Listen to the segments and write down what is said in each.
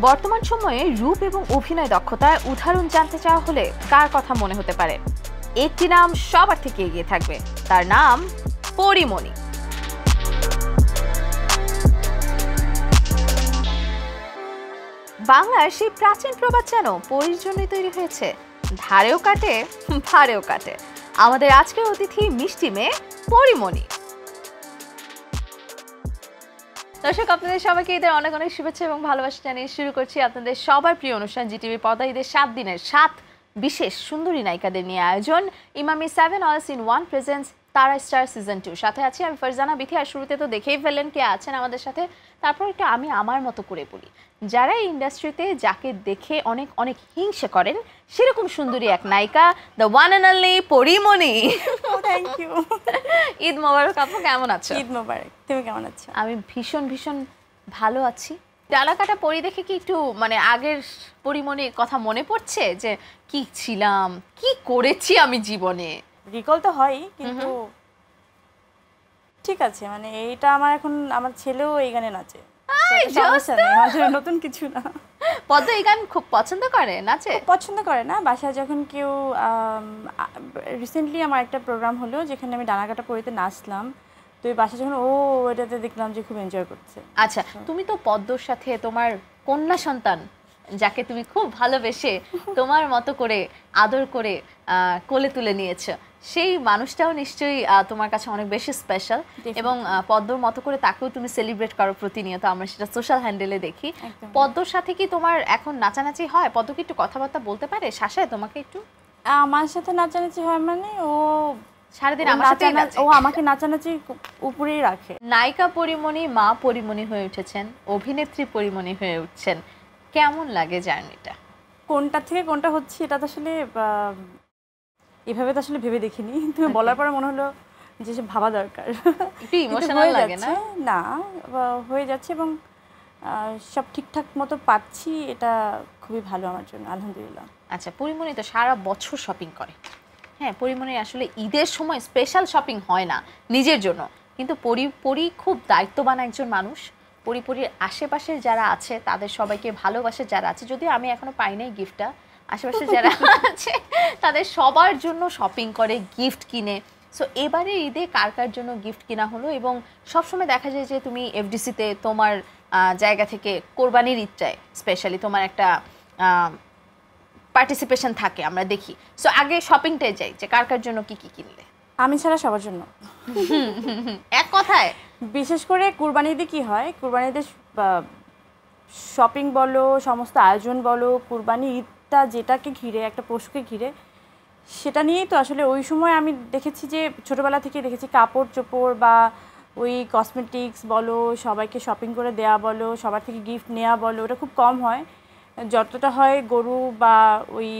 বর্তমান সময়ে রূপ এবং অভিনয় দক্ষতায় উদাহরণ জানতে চাওয়া হলে কার কথা মনে হতে পারে? একটি নাম সবার থেকে এগিয়ে থাকবে, তার নাম পরীমনি। বাংলার সেই প্রাচীন প্রবাদ যেন পরীর জন্যই তৈরি হয়েছে, ধারেও কাটে ভারেও কাটে। আমাদের আজকের অতিথি মিষ্টি মেয়ে পরীমনি। দর্শক, আপনাদের সবাইকে ঈদের অনেক অনেক শুভেচ্ছা এবং ভালোবাসা জানিয়ে শুরু করছি আপনাদের সবার প্রিয় অনুষ্ঠান জিটিভি পর্দা ঈদের 7 দিনের 7 বিশেষ সুন্দরী নায়িকাদের নিয়ে আয়োজন ইমামি 7 অলস ইন 1 প্রেজেন্স তারা স্টার সিজন 2। সাথে আছি আমি ফারজানা বিথি। আর শুরুতে তো দেখেই ফেললেন কে আছেন আমাদের সাথে। তারপর একটু আমি আমার মতো করে বলি, যারা এই ইন্ডাস্ট্রিতে যাকে দেখে অনেক অনেক হিংসে করেন সেরকম সুন্দরী এক নায়িকা, the one and only Porimoni. Thank you. Eid মোবারক আপু, কেমন আছো? ঈদ মোবারক। তুমি কেমন আছো? আমি ভীষণ ভীষণ ভালো আছি। ডালাকাটা পরি দেখে কি একটু মানে আগের পরীমনির কথা মনে পড়ছে যে কি ছিলাম, কি করেছি আমি জীবনে? রিকল তো হয়ই, কিন্তু ঠিক আছে, মানে এইটা আমার এখন আমার ছেলেও এই গানে নাচে, সমস্যা নেই, আমাদের নতুন কিছু না। পদ্ম এই গান খুব পছন্দ করে, নাচে? পছন্দ করে না, বাসায় যখন কেউ রিসেন্টলি আমার একটা প্রোগ্রাম হলো যেখানে আমি ডানাকাটা পরিতে নাচলাম, তো এই বাসায় যখন এটাতে দেখলাম যে খুব এনজয় করছে। আচ্ছা, তুমি তো পদ্মর সাথে তোমার কন্যা সন্তান যাকে তুমি খুব ভালোবেসে তোমার মতো করে আদর করে কোলে তুলে নিয়েছো, সেই মানুষটাও নিশ্চয়ই তোমার কাছে অনেক বেশি স্পেশাল। এবং পদ্মর মতো করে তাকেও তুমি সেলিব্রেট করো প্রতিনিয়ত, আমরা সেটা সোশ্যাল হ্যান্ডেলে দেখি। পদ্মর সাথে কি তোমার এখন নাচানাচি হয়? পদ্ম কি একটু কথাবার্তা বলতে পারে, শাসায় তোমাকে একটু? আমার সাথে নাচানাচি হয় মানে ও সারাদিন আমার সাথে ও আমাকে নাচানাচি উপরেই রাখে। নায়িকা পরীমনি, মা পরীমনি হয়ে উঠেছেন, অভিনেত্রী পরীমনি হয়ে উঠছেন, কেমন লাগে জার্নিটা? কোনটা থেকে কোনটা হচ্ছে এটা তো আসলে এভাবে তো আসলে ভেবে দেখিনি, তুমি বলার পরে মনে হলো যে ভাবা দরকার। একটু ইমোশনাল লাগে না? না, হয়ে যাচ্ছে এবং সব ঠিকঠাক মতো পাচ্ছি, এটা খুবই ভালো আমার জন্য, আলহামদুলিল্লাহ। আচ্ছা, পরীমনি তো সারা বছর শপিং করে। হ্যাঁ, পরীমনি আসলে ঈদের সময় স্পেশাল শপিং হয় না নিজের জন্য, কিন্তু পরি খুব দায়িত্ববান একজন মানুষ। পরির আশেপাশে যারা আছে তাদের সবাইকে ভালোবাসে যারা আছে, যদিও আমি এখনো পাই নাই গিফটটা, আশেপাশে যারা আছে তাদের সবার জন্য শপিং করে, গিফট কিনে। সো এবারে ঈদে কার কার জন্য গিফট কিনা হলো? এবং সবসময় দেখা যায় যে তুমি এফডিসিতে তোমার জায়গা থেকে কোরবানির ঈদটায় স্পেশালি তোমার একটা পার্টিসিপেশন থাকে, আমরা দেখি। সো আগে শপিংটাই যাই, যে কার কার জন্য কি কি কিনলে? আমি ছাড়া সবার জন্য, এক কথায়। বিশেষ করে কুরবানি ঈদে কি হয়, কুরবানি ঈদে শপিং বলো, সমস্ত আয়োজন বলো, কুরবানি ঈদটা যেটাকে ঘিরে, একটা পশুকে ঘিরে, সেটা নিয়েই তো আসলে ওই সময় আমি দেখেছি যে ছোটোবেলা থেকে দেখেছি কাপড় চোপড় বা ওই কসমেটিক্স বলো, সবাইকে শপিং করে দেয়া বলো, সবার থেকে গিফট নেওয়া বলো, ওটা খুব কম হয়। যতটা হয় গরু বা ওই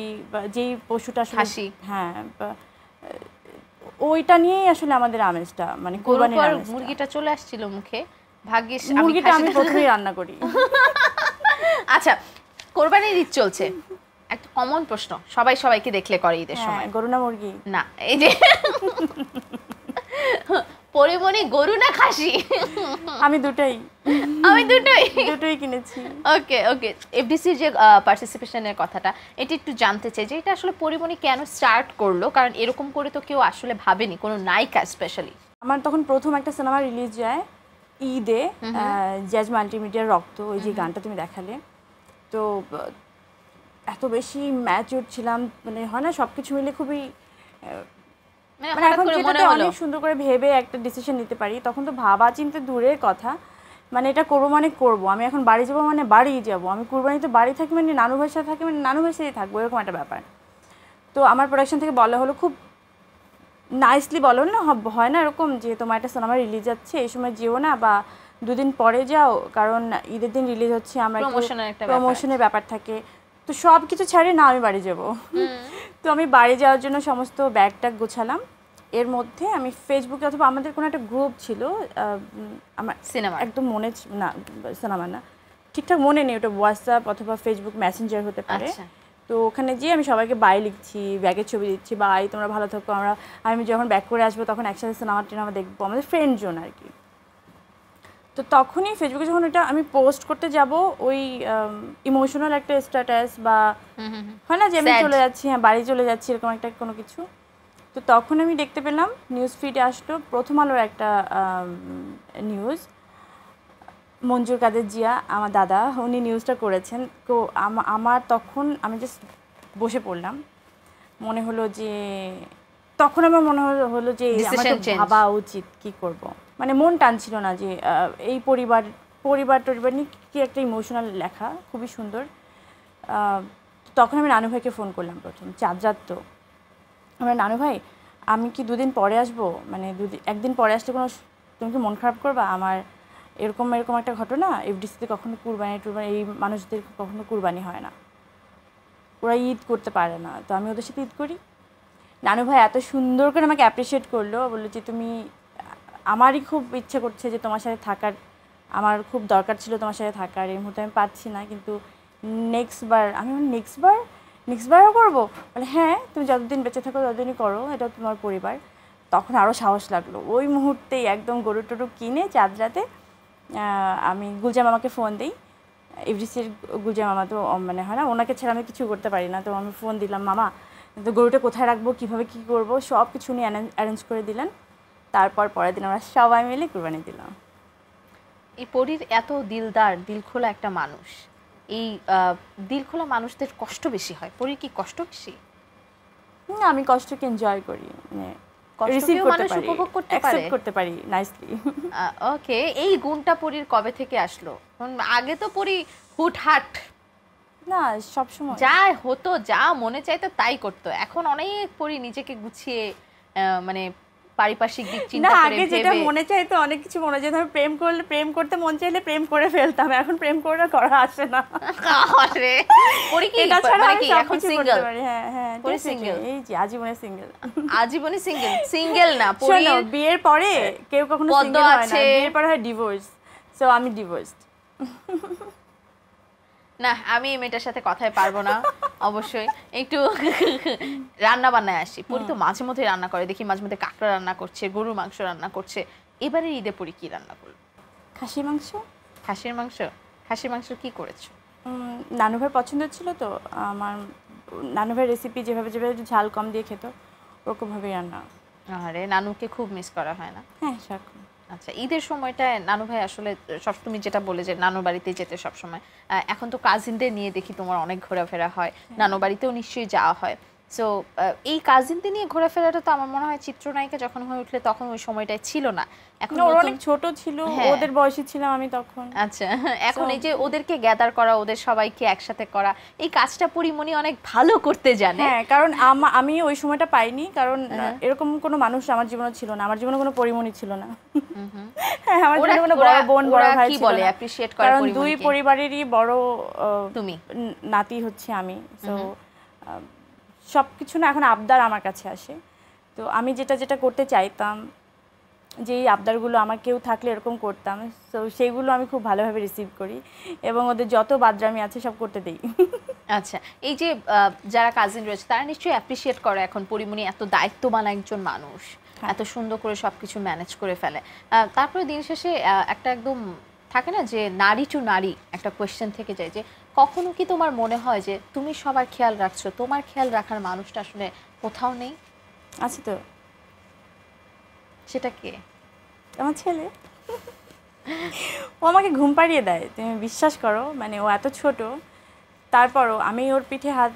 যেই পশুটা আসলে, হ্যাঁ, ওইটা নিয়েই আসলে আমাদের আমেজটা, মানে কুরবানির আমেজটা। মুরগিটা চলে আসছিল মুখে, ভাগ্যিস মুরগিটা আমি প্রথমেই রান্না করি। আচ্ছা, কোরবানির ঈদ চলছে, একটা কমন প্রশ্ন সবাই সবাইকে দেখলে করে ঈদের সময়, গরু না মুরগি? না, এই যে পরীমনি গরু না খাসি? আমি দুটোই কিনেছি। ওকে ওকে, এফডিসির যে পার্টিসিপেশনের কথাটা, এটা একটু জানতে চাই যে এটা আসলে পরীমনি কেন স্টার্ট করলো, কারণ এরকম করে তো কেউ আসলে ভাবেনি, কোনো নায়িকা স্পেশালি। আমার তখন প্রথম একটা সিনেমা রিলিজ যায় ঈদে, জাজ মাল্টিমিডিয়ার রক্ত, ওই যে গানটা তুমি দেখালে, তো এত বেশি ম্যাচিউর ছিলাম, মানে হয় না সব কিছু মিলে খুবই, মানে এখন যেটাতে অনেক সুন্দর করে ভেবে একটা ডিসিশন নিতে পারি, তখন তো ভাবা চিন্তা দূরের কথা, মানে এটা করবো মানে করবো, আমি এখন বাড়ি যাবো মানে বাড়িই যাবো, আমি কুরবানিতে বাড়ি থাকি মানে নানু ভাইয়ের সাথে থাকি মানে নানু ভাইয়ের সাথেই থাকবো, এরকম একটা ব্যাপার। তো আমার প্রোডাকশন থেকে বলা হলো, খুব নাইসলি বলো না, হয় না এরকম যে তোমার একটা সিনেমা রিলিজ যাচ্ছে, এই সময় যেও না বা দুদিন পরে যাও, কারণ ঈদের দিন রিলিজ হচ্ছে, আমরা প্রমোশনের ব্যাপার থাকে, তো সব কিছু ছাড়িয়ে না আমি বাড়ি যাব। তো আমি বাড়ি যাওয়ার জন্য সমস্ত ব্যাগ ট্যাগ গোছালাম। এর মধ্যে আমি ফেসবুকে অথবা আমাদের কোনো একটা গ্রুপ ছিল, আমার সিনেমা একদম মনে না, সিনেমা না, ঠিকঠাক মনে নেই, ওটা হোয়াটসঅ্যাপ অথবা ফেসবুক মেসেঞ্জার হতে পারে। তো ওখানে যেয়ে আমি সবাইকে বাই লিখছি, ব্যাগের ছবি দিচ্ছি, বাই তোমরা ভালো থাকো, আমি যখন ব্যাক করে আসবো তখন একসাথে সিনেমা টিনেমা দেখবো, আমাদের ফ্রেন্ড জোন আর কি। তো তো তখনই ফেসবুকে যখন এটা আমি পোস্ট করতে যাব ওই ইমোশনাল একটা স্ট্যাটাস বা হয় না যে আমি Sad. চলে যাচ্ছি, হ্যাঁ বাড়ি চলে যাচ্ছি এরকম একটা কোনো কিছু, তো তখন আমি দেখতে পেলাম নিউজ ফিডে আসলো প্রথম আলোর একটা নিউজ, মঞ্জুর কাদের জিয়া আমার দাদা উনি নিউজটা করেছেন। তো আমার তখন আমি জাস্ট বসে পড়লাম, মনে হলো যে তখন আমার মনে হলো যে আমার Decision তো change. ভাবা উচিত কি করব, মানে মন টানছিল না যে এই পরিবার নিয়ে কি একটা ইমোশনাল লেখা, খুবই সুন্দর। তখন আমি নানু ভাইকে ফোন করলাম প্রথম, চাঁদ রাত তো আমার নানু ভাই আমি কি দুদিন পরে আসবো, মানে একদিন পরে আসলে তুমি কি মন খারাপ করবা, আমার এরকম একটা ঘটনা, এফডিসিতে কখনো কুরবানি এই মানুষদের কখনো কুরবানি হয় না, ওরা ঈদ করতে পারে না, তো আমি ওদের সাথে ঈদ করি। নানু ভাই এত সুন্দর করে আমাকে অ্যাপ্রিসিয়েট করলো, বললো যে তুমি, আমারই খুব ইচ্ছে করছে যে তোমার সাথে থাকার, আমার খুব দরকার ছিল তোমার সাথে থাকার, এই মুহূর্তে আমি পাচ্ছি না, কিন্তু নেক্সটবারও করবো, বলে হ্যাঁ তুমি যতদিন বেঁচে থাকো ততদিনই করো, এটা তোমার পরিবার। তখন আরও সাহস লাগলো, ওই মুহূর্তেই একদম গরু টরু কিনে চাঁদ রাতে আমি গুলজাম মামাকে ফোন দিই, এফডিসির গুলজাম মামা তো মানে হয় না, ওনাকে ছাড়া আমি কিছু করতে পারি না, তো আমি ফোন দিলাম মামা তো গরুটা কোথায় রাখবো, কীভাবে কী করবো, সব কিছু উনি অ্যারেঞ্জ করে দিলেন। তারপর পরের দিন আমরা সবাই মিলে কুরবানি দিলাম। এই পরীর এত দিলদার দিলখোলা একটা মানুষ, এই দিলখোলা মানুষদের কষ্ট বেশি হয়, পরীর কি কষ্ট বেশি? না, আমি কষ্টকে এনজয় করি, মানে রিসিভ কষ্টকেও করতে মানুষ পারি, উপভোগ করতে পারে, অ্যাকসেপ্ট করতে পারি নাইসলি। ওকে, এই গুণটা পরীর কবে থেকে আসলো? আগে তো পরী হুটহাট, না সবসময় যা হতো যা মনে চাইতো তাই করতো, এখন অনেক পরী নিজেকে গুছিয়ে মানে পারিপার্শ্বিক দিক না, চিন্তা করে আগে যেটা ভেবে মনে চাইতো অনেক কিছু মনে যেত, আমি প্রেম করতে মন চাইলে প্রেম করে ফেলতাম, এখন প্রেম করা আসে না। আরে পরী কি এটা ছাড়া মানে আমি কি এখন সবকিছু সিঙ্গেল? করতে পারি। হ্যাঁ হ্যাঁ, পরী definitely, single? এই যে আজীবনে সিঙ্গেল। আজীবনী সিঙ্গেল না শোনো, পরীর বিয়ের পরে কেউ কখনো পদ্ম সিঙ্গেল হয় না, আছে। বিয়ের পরে হয় ডিভোর্স, সো আমি ডিভোর্সড। না, আমি এই মেয়েটার সাথে কথাই পারবো না। অবশ্যই একটু রান্না বান্নায় আসি। পরী তো মাঝে মধ্যে রান্না করে, দেখি মাঝে মধ্যে কাঁকড়া রান্না করছে, গরুর মাংস রান্না করছে। এবারে ঈদে পরী কি রান্না করলো? খাসি মাংস। খাসির মাংস? খাসির মাংস কি করেছো? নানু ভাইয়ের পছন্দ ছিল তো, আমার নানু ভাইয়ের রেসিপি যেভাবে একটু ঝাল কম দিয়ে খেত ওরকমভাবেই রান্না। আরে নানুকে খুব মিস করা হয় না? হ্যাঁ সারাক্ষণ। আচ্ছা, ঈদের সময়টায় নানু ভাই আসলে সব, তুমি যেটা বলে যে নানুর বাড়িতে যেতে সব সময়, এখন তো কাজিনদের নিয়ে দেখি তোমার অনেক ঘোরাফেরা হয়, নানু বাড়িতেও নিশ্চয়ই যাওয়া হয়। সো এই কাজিনদের নিয়ে ঘোরাফেরাটা তো আমার মনে হয় চিত্রনায়িকা যখন হয়ে উঠলে তখন ওই সময়টাই ছিল না, এখন ওরা নতুন- অনেক ছোট ছিল, হ্যাঁ। ওদের বয়সী ছিলাম আমি তখন। আচ্ছা, এখন এই যে ওদেরকে গ্যাদার করা, ওদের সবাইকে একসাথে করা, এই কাজটা পরিমণি অনেক ভালো করতে জানে। হ্যাঁ, কারণ আমি ওই সময়টা পাইনি, কারণ এরকম কোনো মানুষ আমার জীবনে ছিল না, আমার জীবনে কোনো পরিমণি ছিল না। হ্যাঁ, আমার জীবনে কোনো বড় বোন বড় ভাই কি ছিল বলে না, অ্যাপ্রিশিয়েট করে কারণ দুই পরিমণিকে? পরিবারেরই বড় তুমি নাতি হচ্ছে আমি, তো সব কিছু না এখন আবদার আমার কাছে আসে, তো আমি যেটা করতে চাইতাম, যেই আবদারগুলো আমার কেউ থাকলে এরকম করতাম, তো সেইগুলো আমি খুব ভালোভাবে রিসিভ করি এবং ওদের যত বাদরামি আছে সব করতে দিই। আচ্ছা, এই যে যারা কাজিন রয়েছে তারা নিশ্চয়ই অ্যাপ্রিশিয়েট করে এখন পরিমণি এত দায়িত্ববান একজন মানুষ, এত সুন্দর করে সবকিছু ম্যানেজ করে ফেলে। তারপরে দিন শেষে একটা একদম থাকে না যে নারী টু নারী একটা কোয়েশ্চেন থেকে যায় যে কখনো কি তোমার মনে হয় যে তুমি সবার খেয়াল রাখছো, তোমার খেয়াল রাখার মানুষটা আসলে কোথাও নেই? আছে তো, সেটা কে? আমার ছেলে। ও আমাকে ঘুম পাড়িয়ে দেয়, তুমি বিশ্বাস করো, মানে ও এত ছোট, তারপরও আমি ওর পিঠে হাত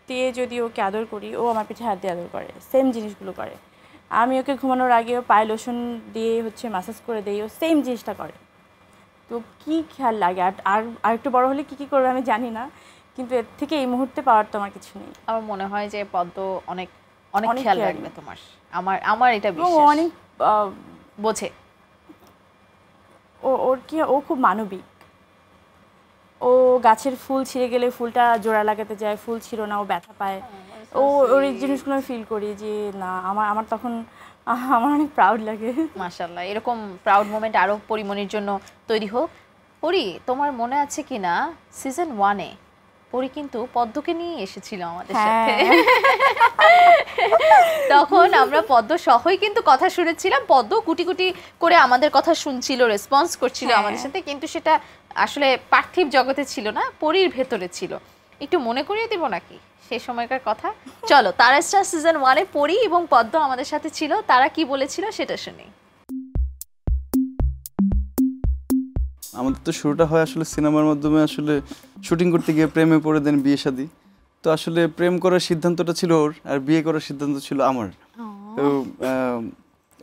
দিয়ে যদি ওকে আদর করি, ও আমার পিঠে হাত দিয়ে আদর করে, সেম জিনিসগুলো করে। আমি ওকে ঘুমানোর আগেও পায়ে লোশন দিয়ে ম্যাসাজ করে দিই, ও সেম জিনিসটা করে। তো কি খেয়াল লাগে, আর একটু বড় হলে কি করবে আমি জানি না, কিন্তু এর থেকে এই মুহূর্তে পাওয়ার তো আমার কিছু নেই। আমার মনে হয় যে পদ্ম অনেক অনেক অনেক খেয়াল খেয়াল রাখবে তোমার, আমার এটা ও বিশ্বাস। অনেক বোঝে। ও খুব মানবিক। ও গাছের ফুল ছিঁড়ে গেলে ফুলটা জোড়া লাগাতে যায়, ফুল ছিল না, ও ব্যথা পায়। ওর এই জিনিসগুলো আমি ফিল করি যে না, আমার তখন আমার অনেক প্রাউড লাগে। মাশাআল্লাহ, এরকম প্রাউড মোমেন্ট আরো পরিমণির জন্য তৈরি হোক। পরি, তোমার মনে আছে কিনা সিজন 1-এ পরি কিন্তু পদ্মকে নিয়ে এসেছিল আমাদের হ্যাঁ। সাথে। তখন আমরা পদ্ম সহই কিন্তু কথা শুনেছিলাম, পদ্ম কুটি কুটি করে আমাদের কথা শুনছিল, রেসপন্স করছিল হ্যাঁ। আমাদের সাথে, কিন্তু সেটা আসলে পার্থিব জগতে ছিল না, পরীর ভেতরে ছিল। একটু মনে করিয়ে দিব নাকি সেই সময়কার কথা? চলো, তারা স্টার সিজন 1-এ পরী এবং পদ্ম আমাদের সাথে ছিল, তারা কি বলেছিল সেটা শুনি। আমাদের তো শুরুটা হয় আসলে সিনেমার মাধ্যমে, আসলে শুটিং করতে গিয়ে প্রেমে পড়ে দেন বিয়ে শাদী। তো আসলে প্রেম করার সিদ্ধান্তটা ছিল ওর, আর বিয়ে করার সিদ্ধান্ত ছিল আমার। তো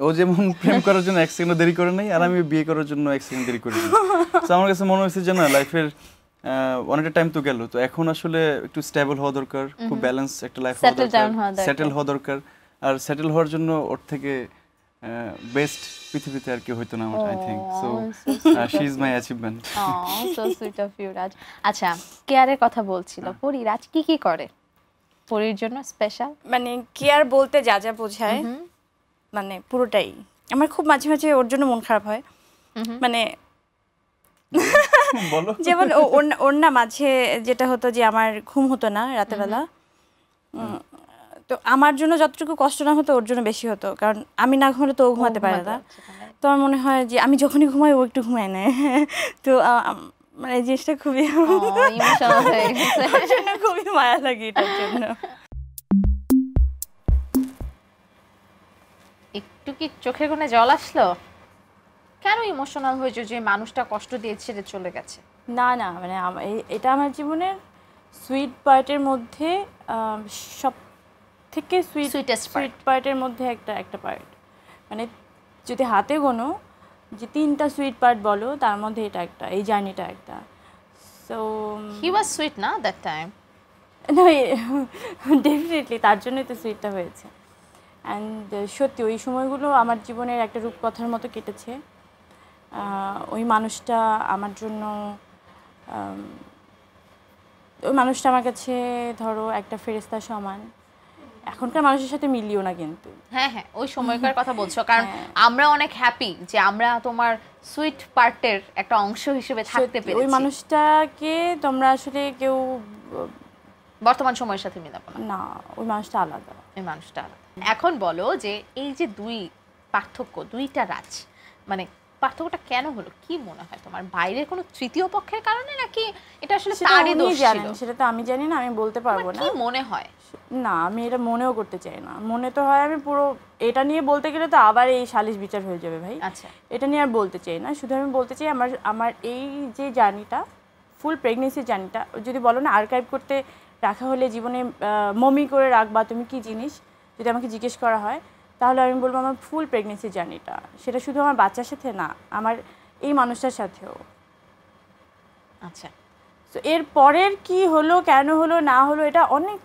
ও যেমন প্রেম করার জন্য 1 সেকেন্ডও দেরি করে নাই, আর আমি বিয়ে করার জন্য 1 সেকেন্ড দেরি করিনি। তো আমার কাছে মনে হয়েছে যে না, লাইফের অনেকটা টাইম তো গেল, তো এখন আসলে একটু স্টেবল হওয়া দরকার, খুব ব্যালেন্স একটা লাইফ হওয়া দরকার, সেটেল হওয়া দরকার। আর সেটেল হওয়ার জন্য ওর থেকে বেস্ট পৃথিবীতে আর কেউ হইতো না আমার, I think. So she is my achievement. So sweet of you Raj. আচ্ছা, কেয়ারের কথা বলছিল পরী, রাজ কি কি করে পরীর জন্য স্পেশাল? মানে কেয়ার বলতে যা যা বোঝায় মানে পুরোটাই। আমার খুব মাঝে মাঝে ওর জন্য মন খারাপ হয়, মানে বলো। যেমন ওর না মাঝে যেটা হতো যে আমার ঘুম হতো না রাতের বেলা, তো আমার জন্য যতটুকু কষ্ট না হতো ওর জন্য বেশি হতো, কারণ আমি না ঘুমালে তো ও ঘুমাতে পারে না। তো আমার মনে হয় যে আমি যখনই ঘুমাই ও একটু ঘুমায় নেয়। তো মানে এই জিনিসটা খুবই ইমোশনাল হয়ে গেছে, ওর জন্য খুবই মায়া লাগে এটার জন্য। একটু কি চোখের কোণে জল আসলো? কেন ইমোশনাল হয়েছে যে মানুষটা কষ্ট দিয়ে ছেড়ে চলে গেছে? না না, মানে এটা আমার জীবনের সুইট পার্টের মধ্যে সব থেকে Sweetest part. সুইট পার্টের মধ্যে একটা পার্ট। মানে যদি হাতে গোনো যে 3টা সুইট পার্ট বলো, তার মধ্যে এটা একটা, এই জার্নিটা একটা। সো হি ওয়াজ সুইট না দ্যাট টাইম? না, ডেফিনেটলি তার জন্যই তো সুইটটা হয়েছে। অ্যান্ড সত্যি ওই সময়গুলো আমার জীবনের একটা রূপকথার মতো কেটেছে। ওই মানুষটা আমার জন্য, ওই মানুষটা আমার কাছে ধরো একটা ফেরেশতার সমান। এখনকার মানুষের সাথে মিলিও না কিন্তু। হ্যাঁ হ্যাঁ, ওই সময়কার কথা বলছো, কারণ আমরা অনেক হ্যাপি যে আমরা তোমার সুইট পার্টের একটা অংশ হিসেবে থাকতে পেরেছি। ওই মানুষটাকে তোমরা আসলে কেউ বর্তমান সময়ের সাথে মিলাবো না। না, ওই মানুষটা আলাদা। এই মানুষটা আলাদা। এখন বলো যে এই যে দুই পার্থক্য, দুইটা রাজ, মানে পার্থক্যটা কেন হলো? কি মনে হয় তোমার? বাইরের কোনো তৃতীয় পক্ষের কারণে, নাকি এটা আসলে তারই দোষ ছিল? সেটা তো আমি জানি না, আমি বলতে পারবো না। কি মনে হয়? না, আমি এটা মনেও করতে চাই না। মনে তো হয় আমি পুরো এটা নিয়ে বলতে গেলে তো আবার এই সালিশ বিচার হয়ে যাবে ভাই। আচ্ছা, এটা নিয়ে আর বলতে চাই না। শুধু আমি বলতে চাই আমার এই যে জার্নিটা, ফুল প্রেগনেন্সির জার্নিটা, যদি বলো না আর্কাইভ করতে রাখা হলে জীবনে মমি করে রাখবা তুমি কি জিনিস, যদি আমাকে জিজ্ঞেস করা হয়, তাহলে আমি বলবো আমার ফুল প্রেগনেন্সির জার্নিটা। সেটা শুধু আমার বাচ্চার সাথে না, আমার এই মানুষটার সাথেও। আচ্ছা। তো এর পরের কি হলো, কেন হলো না হলো, এটা অনেক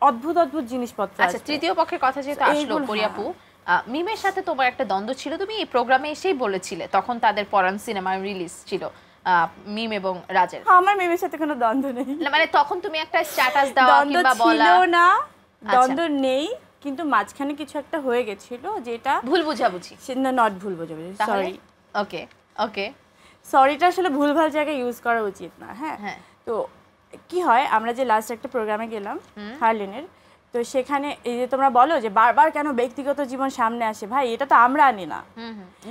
অদ্ভুত অদ্ভুত জিনিসপত্র আছে। আচ্ছা, তৃতীয় পক্ষের কথা যেহেতু আসলো, পরিয়াপু, মিমের সাথে তোমার একটা দ্বন্দ্ব ছিল, তুমি এই প্রোগ্রামে এসেই বলেছিলে, তখন তাদের পরান সিনেমা রিলিজ ছিল মিম এবং রাজের। আমার মেমের সাথে কোনো দ্বন্দ্ব নেই। মানে তখন তুমি একটা স্ট্যাটাস দাও কিংবা বলা ছিল না, দ্বন্দ্ব নেই, কিন্তু মাঝখানে কিছু একটা হয়ে গেছিল যেটা ভুল বুঝাবুঝি। নট ভুল বোঝাবুঝি, সরি। ওকে ওকে, সরিটা আসলে ভুলভাল জায়গায় ইউজ করা উচিত না। হ্যাঁ, তো কি হয়, আমরা যে লাস্ট একটা প্রোগ্রামে গেলাম হার্লেনের, তো সেখানে এই যে তোমরা বলো যে বারবার কেন ব্যক্তিগত জীবন সামনে আসে, ভাই এটা তো আমরা আনি না।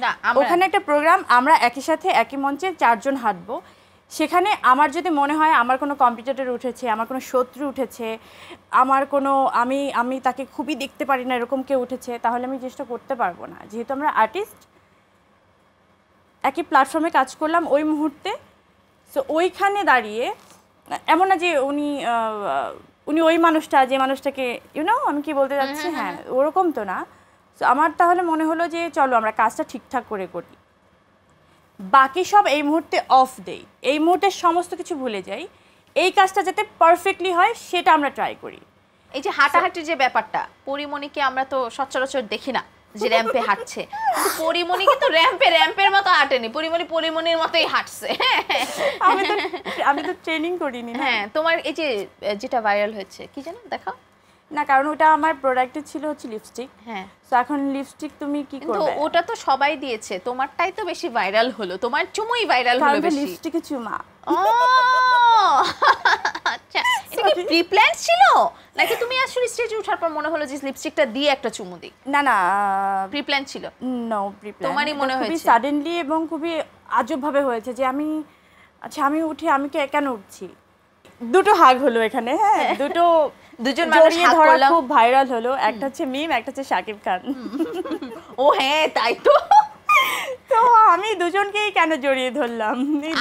না, ওখানে একটা প্রোগ্রাম, আমরা একই সাথে একই মঞ্চে 4 জন হাঁটবো। সেখানে আমার যদি মনে হয় আমার কোনো কম্পিটিটর উঠেছে, আমার কোনো শত্রু উঠেছে, আমার কোনো আমি তাকে খুবই দেখতে পারি না এরকম কেউ উঠেছে, তাহলে আমি চেষ্টা করতে পারবো না। যেহেতু আমরা আর্টিস্ট, একই প্ল্যাটফর্মে কাজ করলাম ওই মুহূর্তে, সো ওইখানে দাঁড়িয়ে এমন না যে উনি ওই মানুষটা যে মানুষটাকে আমি কি বলতে যাচ্ছি, হ্যাঁ ওরকম তো না। সো আমার তাহলে মনে হলো যে চলো আমরা কাজটা ঠিকঠাক করে করি, বাকি সব এই মুহূর্তে অফ দেই, এই মুহূর্তে সমস্ত কিছু ভুলে যাই, এই কাজটা যাতে পারফেক্টলি হয় সেটা আমরা ট্রাই করি। এই যে হাঁটাহাঁটির যে ব্যাপারটা, পরিমণিকে আমরা তো সচরাচর দেখি না যে র্যাম্পে হাঁটছে, কিন্তু পরিমণি কিন্তু র্যাম্পের মতো হাঁটেনি, পরিমণির মতোই হাঁটছে। আমি তো ট্রেনিং করিনি না। হ্যাঁ, তোমার এই যে যেটা ভাইরাল হয়েছে কি জানো, দেখাও না, কারণ ওটা আমার প্রোডাক্টে ছিল হচ্ছে লিপস্টিক। হ্যাঁ, তো এখন লিপস্টিক তুমি কি কিন্তু করবে? ওটা তো সবাই দিয়েছে, তোমারটাই তো বেশি ভাইরাল হলো, তোমার চুমুই ভাইরাল হলো বেশি। লিপস্টিকে চুমা। ও আচ্ছা এটা কি প্রি প্ল্যান ছিল নাকি তুমি আসলে স্টেজে ওঠার পর মনে হলো যে লিপস্টিকটা দিয়ে একটা চুমু দিই? না না, প্রি প্ল্যান ছিল? No pre plan. তোমারই মনে খুবই হয়েছে? সাডেনলি এবং খুবই আজব ভাবে হয়েছে যে আমি আচ্ছা আমি উঠে আমি কেন উঠছি। দুটো হাগ হলো এখানে, হ্যাঁ দুজন মানুষ জড়িয়ে হাগ ধরা করলাম। খুব ভাইরাল হলো। একটা হচ্ছে মিম, একটা হচ্ছে শাকিব খান। ও হ্যাঁ তাই তো। তো আমি দুজনকেই কেন জড়িয়ে ধরলাম?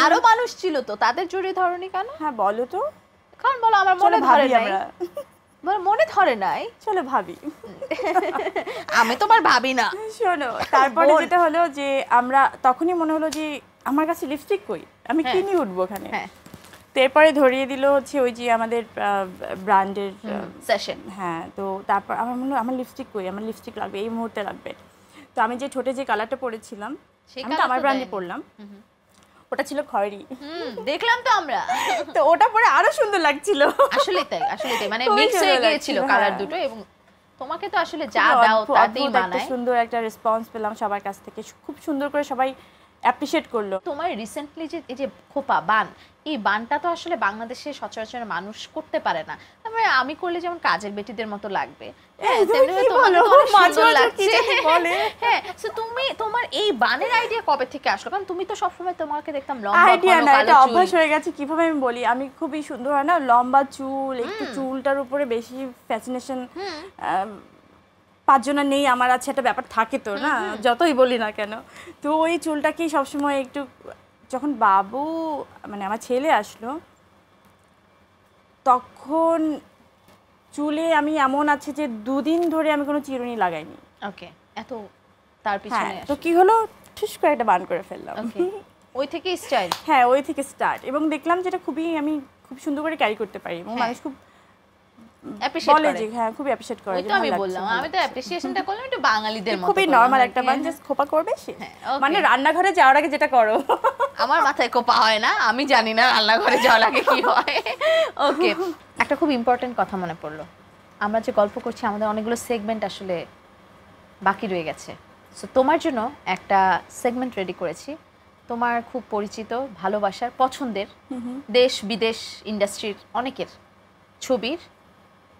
আরো মানুষ ছিল তো, তাদের জড়িয়ে ধরনি কেন? হ্যাঁ বলো তো। কারণ বলো আমার মনে চলো ধরে ভাবি নাই। আমরা, আমার মনে ধরে নাই। চলো ভাবি। আমি তোমার ভাবি না। শোনো, তারপরে বোন। যেটা হলো যে আমরা তখনই মনে হলো যে আমার কাছে লিপস্টিক কই, আমি কি হ্যাঁ। নিয়ে উঠবো ওখানে। হ্যাঁ তো এরপরে ধরিয়ে দিল হচ্ছে ওই যে আমাদের ব্র্যান্ডের সেশন। হ্যাঁ। তো তারপর আমার মনে হলো আমার লিপস্টিক কই, আমার লিপস্টিক লাগবে, এই মুহূর্তে লাগবে। তো আমি যে ঠোঁটে যে কালারটা পড়েছিলাম, সেই আমি তো colour আমার তো ব্র্যান্ডে দেয়নি। পড়লাম, ওটা ছিল খয়েরি। দেখলাম তো আমরা। তো ওটা পরে আরো সুন্দর লাগছিল। আসলে তাই মানে খুবই মিক্স হয়ে সুন্দর গিয়েছিল লাগছিল, কালার হ্যাঁ। দুটো, এবং তোমাকে তো আসলে যা খুব দাও অদ্ভুত তাতেই একটা মানায়। সুন্দর একটা রেসপন্স পেলাম সবার কাছ থেকে, খুব সুন্দর করে সবাই অ্যাপ্রিশিয়েট করলো। তোমার রিসেন্টলি যে এই যে খোপা বান, এই বানটা তো আসলে বাংলাদেশে সচরাচর মানুষ করতে পারে না। তারপরে আমি করলে যেমন কাজের বেটিদের মতো লাগবে, হ্যাঁ তুমি তেমনি কি তোমাকে বলো? তো অনেক মাঝে সুন্দর মাঝে কি লাগছে। জানি বলে। হ্যাঁ সো তুমি তোমার এই বানের আইডিয়া কবে থেকে আসলো? কারণ তুমি তো সবসময় তোমাকে দেখতাম লম্বা আইডিয়া ঘন না, কালো এটা চুল। অভ্যাস হয়ে গেছে। কিভাবে আমি বলি, আমি খুবই সুন্দর হয় না লম্বা চুল, একটু চুলটার উপরে বেশি ফ্যাসিনেশন। পাঁচজনের নেই, আমার আছে একটা ব্যাপার থাকে তো না, যতই বলি না কেন। তো ওই চুলটাকেই সবসময় একটু, যখন বাবু মানে আমার ছেলে আসলো তখন চুলে আমি এমন আছে যে 2 দিন ধরে আমি কোনো চিরুনি লাগাইনি। ওকে, এত তার পিছনে হ্যাঁ, তো কি হলো, ঠুস করে একটা বান করে ফেললাম। ওকে, ওই থেকে স্টাইল। হ্যাঁ, ওই থেকে স্টার্ট। এবং দেখলাম যেটা আমি খুব সুন্দর করে ক্যারি করতে পারি এবং হ্যাঁ। মানুষ খুব অ্যাপ্রিশিয়েট বলে করে। যে হ্যাঁ খুব অ্যাপ্রিশিয়েট করে ওই যে তো আমি ভালো লাগছে, বললাম, ভালো আমি তো লাগছে। অ্যাপ্রিসিয়েশনটা করলাম একটু বাঙালিদের মতো। খুবই করলাম নরমাল আর একটা কি। বান, জাস্ট খোপা করবে সে। হ্যাঁ, okay. মানে রান্নাঘরে যাওয়ার আগে যেটা করো। আমার মাথায় কোপা হয় না, আমি জানি না রান্নাঘরে যাওয়ার আগে কি হয়। ওকে, একটা খুব ইম্পর্টেন্ট কথা মনে পড়লো। আমরা যে গল্প করছি আমাদের অনেকগুলো সেগমেন্ট আসলে বাকি রয়ে গেছে। সো তোমার জন্য একটা সেগমেন্ট রেডি করেছি, তোমার খুব পরিচিত, ভালোবাসার, পছন্দের দেশ বিদেশ ইন্ডাস্ট্রির অনেকের ছবির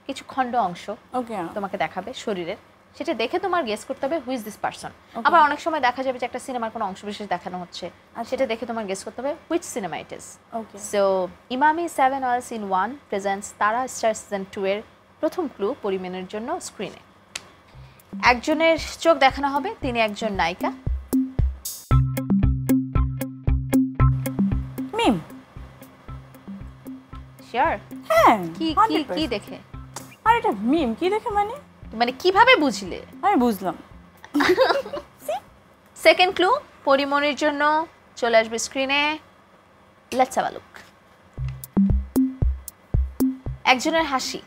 কিছু খণ্ড অংশ ওকে, তোমাকে দেখাবে শরীরের, সেটা দেখে তোমার গেস করতে হবে হুইজ দিস পারসন। আবার অনেক সময় দেখা যাবে যে একটা সিনেমার কোনো অংশ বিশেষ দেখানো হচ্ছে, সেটা দেখে তোমার গেস করতে হবে which cinema it is. Okay. So Emami 7 Oils in 1 presents তারা স্টার সিজন 2 এর প্রথম ক্লু পরিমাণের জন্য স্ক্রিনে একজনের চোখ দেখানো হবে, তিনি একজন নায়িকা। মিম। শিওর? হ্যাঁ, কি কি 100%। কি দেখে? আর এটা মিম কি দেখে মানে কিভাবে বুঝলে? আমি বুঝলাম। সেকেন্ড ক্লু পরিমণির জন্য চলে আসবে স্ক্রিনে, লেটস হ্যাভ আ লুক। একজনের হাসি।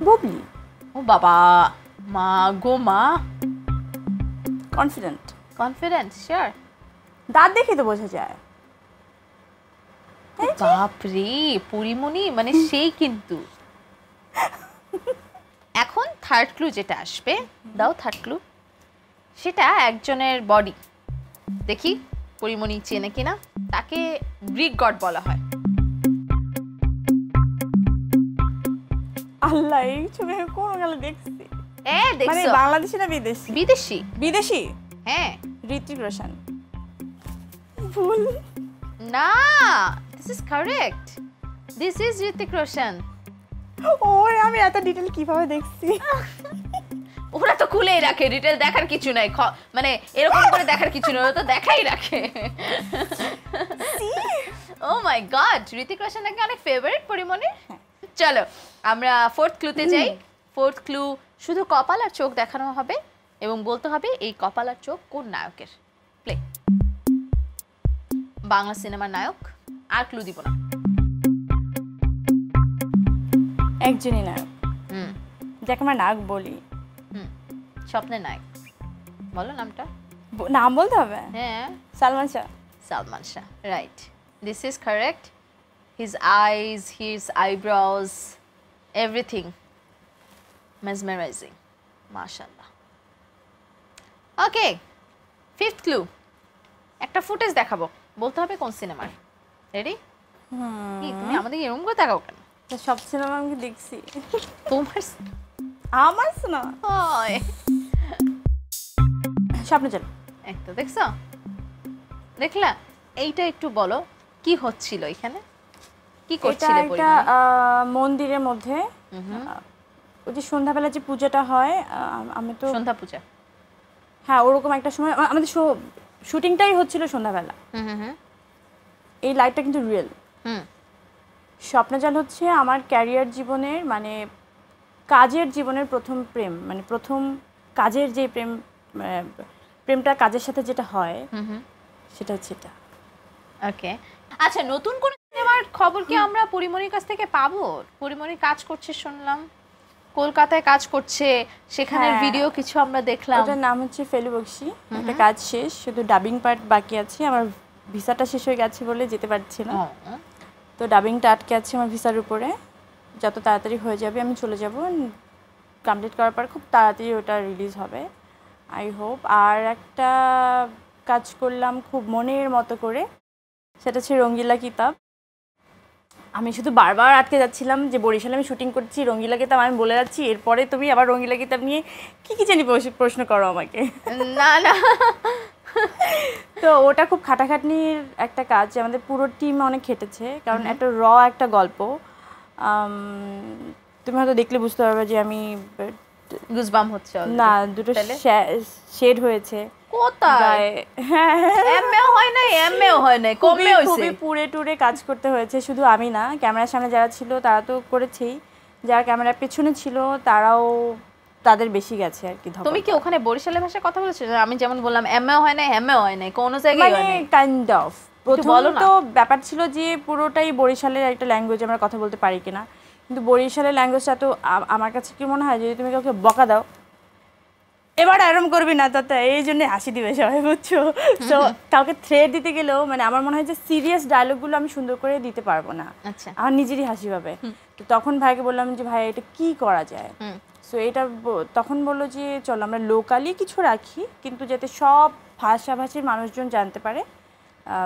বুবলি। ও বাবা, মা গো মা। কনফিডেন্ট। কনফিডেন্ট? শিওর? দাঁত দেখে তো বোঝা যায়। বাপরে, পরিমণি মানে সেই কিন্তু। এখন থার্ড ক্লু যেটা আসবে, দাও থার্ড ক্লু। সেটা একজনের বডি। দেখি পরিমণি চেনে কিনা। তাকে গ্রিক গড বলা হয়। আল্লাহ, এই ছবি আমি কোন গেলে দেখছি। মানে দেখছো? বাংলাদেশি না বিদেশি? বিদেশি। বিদেশি। হ্যাঁ। ঋত্বিক রোশন। ভুল। না, this is correct. This is Hrithik Roshan. ওরে, আমি এত ডিটেইল কিভাবে দেখছি? ওরা তো খুলেই রাখে, ডিটেল দেখার কিছু নাই, মানে এরকম করে দেখার কিছু নাই, ওরা তো দেখাই রাখে। ও মাই গড, ঋতিক রোশন নাকি অনেক ফেভারিট পরিমণির। চলো আমরা ফোর্থ ক্লুতে যাই। ফোর্থ ক্লু শুধু কপাল আর চোখ দেখানো হবে এবং বলতে হবে এই কপাল আর চোখ কোন নায়কের। প্লে। বাংলা সিনেমার নায়ক, আর ক্লু দিব না। একজনই নায়ক, যাকে আমরা নায়ক বলি। স্বপ্নের নায়ক, বলো নামটা। নাম বলতে হবে? হ্যাঁ, Salman Shah. Salman Shah, right. This is correct. His eyes, his eyebrows, everything mesmerizing. MashaAllah. Okay, fifth clue. একটা ফুটেজ দেখাবো, বলতে হবে কোন সিনেমার। রেডি? কি তুমি আমাদের এরকম করে তাকাও কেন? তো সব সিনেমা আমি দেখছি। তোমার আমার সিনেমা হয় স্বপ্নজাল। একটা দেখছো? দেখলা? এইটা একটু বলো কি হচ্ছিল এখানে, কি এটা করছিলে একটা পরিমণি? মন্দিরের মধ্যে ওই যে সন্ধ্যাবেলা যে পূজাটা হয়, আমি তো সন্ধ্যা পূজা। হ্যাঁ ওরকম একটা সময় আমাদের শুটিংটাই হচ্ছিল সন্ধ্যাবেলা। এই লাইফটা কিন্তু রিয়েল। স্বপ্নজাল হচ্ছে আমার ক্যারিয়ার জীবনের মানে কাজের জীবনের প্রথম প্রেম, মানে প্রথম কাজের যে প্রেমটা কাজের সাথে যেটা হয় সেটা হচ্ছে এটা। ওকে, আচ্ছা নতুন কোন সিনেমার খবর কি আমরা পরিমণির কাছ থেকে পাবো? পরিমণি কাজ করছে শুনলাম, কলকাতায় কাজ করছে, সেখানের ভিডিও কিছু আমরা দেখলাম। ওটার নাম হচ্ছে ফেলু বক্সি। একটা কাজ শেষ, শুধু ডাবিং পার্ট বাকি আছে। আমার ভিসাটা শেষ হয়ে গেছে বলে যেতে পারছি না, তো ডাবিংটা আটকে আছে আমার ভিসার উপরে। যত তাড়াতাড়ি হয়ে যাবে আমি চলে যাব, কমপ্লিট করার পর খুব তাড়াতাড়ি ওটা রিলিজ হবে আই হোপ। আর একটা কাজ করলাম খুব মনের মতো করে, সেটা হচ্ছে রঙ্গিলা কিতাব। আমি শুধু বারবার আটকে যাচ্ছিলাম যে বরিশালে আমি শুটিং করছি, রঙ্গিলা কিতাব আমি বলে যাচ্ছি, এরপরে তুমি আবার রঙ্গিলা কিতাব নিয়ে কি জানি প্রশ্ন করো আমাকে। না না তো ওটা খুব খাটাখাটনির একটা কাজ, আমাদের পুরো টিম অনেক খেটেছে, কারণ একটা একটা গল্প। তুমি হয়তো দেখলে বুঝতে পারবে যে আমি গুজবাম হচ্ছে না দুটো শেড হয়েছে কোথায়। এমএও হয় নাই, এমএও হয় নাই, কমে হইছে। খুবই পুরে টুরে কাজ করতে হয়েছে। শুধু আমি না, ক্যামেরার সামনে যারা ছিল তারা তো করেছেই, যারা ক্যামেরার পেছনে ছিল তারাও তাদের বেশি গেছে আর কি। তুমি কি ওখানে বরিশালের ভাষায় কথা বলেছো? আমি যেমন বললাম এমএও হয় নাই, এমএও হয় নাই, কোন জায়গায় হয় নাই, কাইন্ড অফ। প্রথম তো ব্যাপার ছিল যে পুরোটাই বরিশালের একটা ল্যাঙ্গুয়েজ আমরা কথা বলতে পারি কিনা, কিন্তু বরিশালের ল্যাঙ্গুয়েজটা তো আমার কাছে কি মনে হয় যদি তুমি কাউকে বকা দাও এবার আরাম করবি না, তাতে এই জন্য হাসি দিবে সবাই, বুঝছো? তো কাউকে থ্রেড দিতে গেলেও মানে আমার মনে হয় যে সিরিয়াস ডায়লগগুলো আমি সুন্দর করে দিতে পারবো না, আমার নিজেরই হাসি পাবে। তো তখন ভাইকে বললাম যে ভাই এটা কি করা যায়। সো এটা তখন বললো যে চলো আমরা লোকালি কিছু রাখি, কিন্তু যাতে সব ভাষাভাষীর মানুষজন জানতে পারে,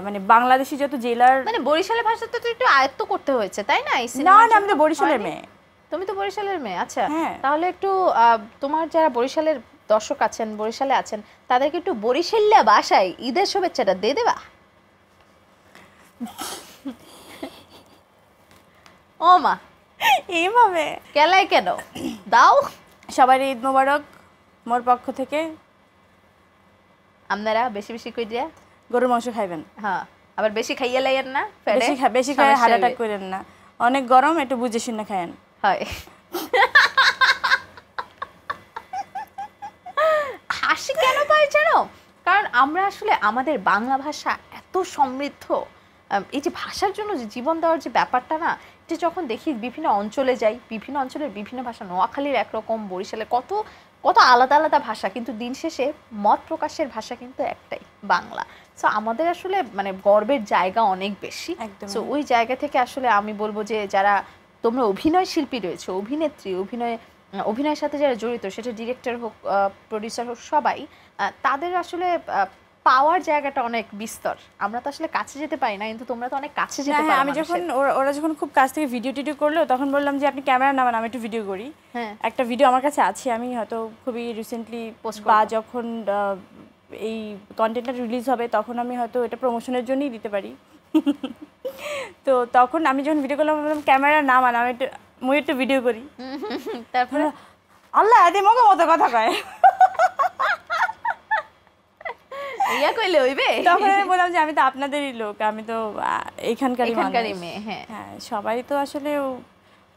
মানে বাংলাদেশি যত জেলার, মানে বরিশালের ভাষা তো একটু আয়ত্ত করতে হয়েছে তাই না? না না আমি তো বরিশালের মেয়ে। তুমি তো বরিশালের মেয়ে, আচ্ছা তাহলে একটু তোমার যারা বরিশালের দর্শক আছেন, বরিশালে আছেন, তাদেরকে একটু বরিশাল্যা ভাষায় ঈদের শুভেচ্ছাটা দিয়ে দেবা। ও মা এইভাবে কেলাই কেন দাও। সবাই ঈদ মোবারক মোর পক্ষ থেকে। আপনারা বেশি বেশি করে দিয়া গরুর মাংস খাইবেন, হ্যাঁ আবার বেশি খাইয়া লাইয়েন না, বেশি খাই হার্ট অ্যাটাক করেন না, অনেক গরম একটু বুঝে শুনে খায়েন। হয় হাসি কেন পাই জানো? কারণ আমরা আসলে আমাদের বাংলা ভাষা এত সমৃদ্ধ, এই যে ভাষার জন্য যে জীবন দেওয়ার যে ব্যাপারটা না, এটা যখন দেখি বিভিন্ন অঞ্চলে যাই, বিভিন্ন অঞ্চলের বিভিন্ন ভাষা, নোয়াখালীর একরকম, বরিশালে কত কত আলাদা আলাদা ভাষা, কিন্তু দিন শেষে মত প্রকাশের ভাষা কিন্তু একটাই, বাংলা। সো আমাদের আসলে মানে গর্বের জায়গা অনেক বেশি। সো ওই জায়গা থেকে আসলে আমি বলবো যে যারা তোমরা অভিনয় শিল্পী রয়েছে, অভিনেত্রী, অভিনয়ের সাথে যারা জড়িত, সেটা ডিরেক্টর হোক, প্রডিউসার হোক, সবাই তাদের আসলে পাওয়ার জায়গাটা অনেক বিস্তর। আমরা তো আসলে কাছে যেতে পারি না, কিন্তু তোমরা তো অনেক কাছে যেতে পারো। আমি যখন ওরা যখন খুব কাছ থেকে ভিডিও টিডিও করলো, তখন বললাম যে আপনি ক্যামেরা নামান, আমি একটু ভিডিও করি। একটা ভিডিও আমার কাছে আছে, আমি হয়তো খুবই রিসেন্টলি বা যখন এই কন্টেন্টটা রিলিজ হবে তখন আমি হয়তো এটা প্রমোশনের জন্যই দিতে পারি। তো তখন আমি যখন ভিডিও করলাম বললাম ক্যামেরা নামান, আমি একটু ভিডিও করি। তারপরে আল্লাহ আদি মগো মতো কথা কয়, ইয়া কইলে হইবে। তখন আমি বললাম যে আমি তো আপনাদেরই লোক, আমি তো এখানকারই মেয়ে। হ্যাঁ সবাই তো আসলে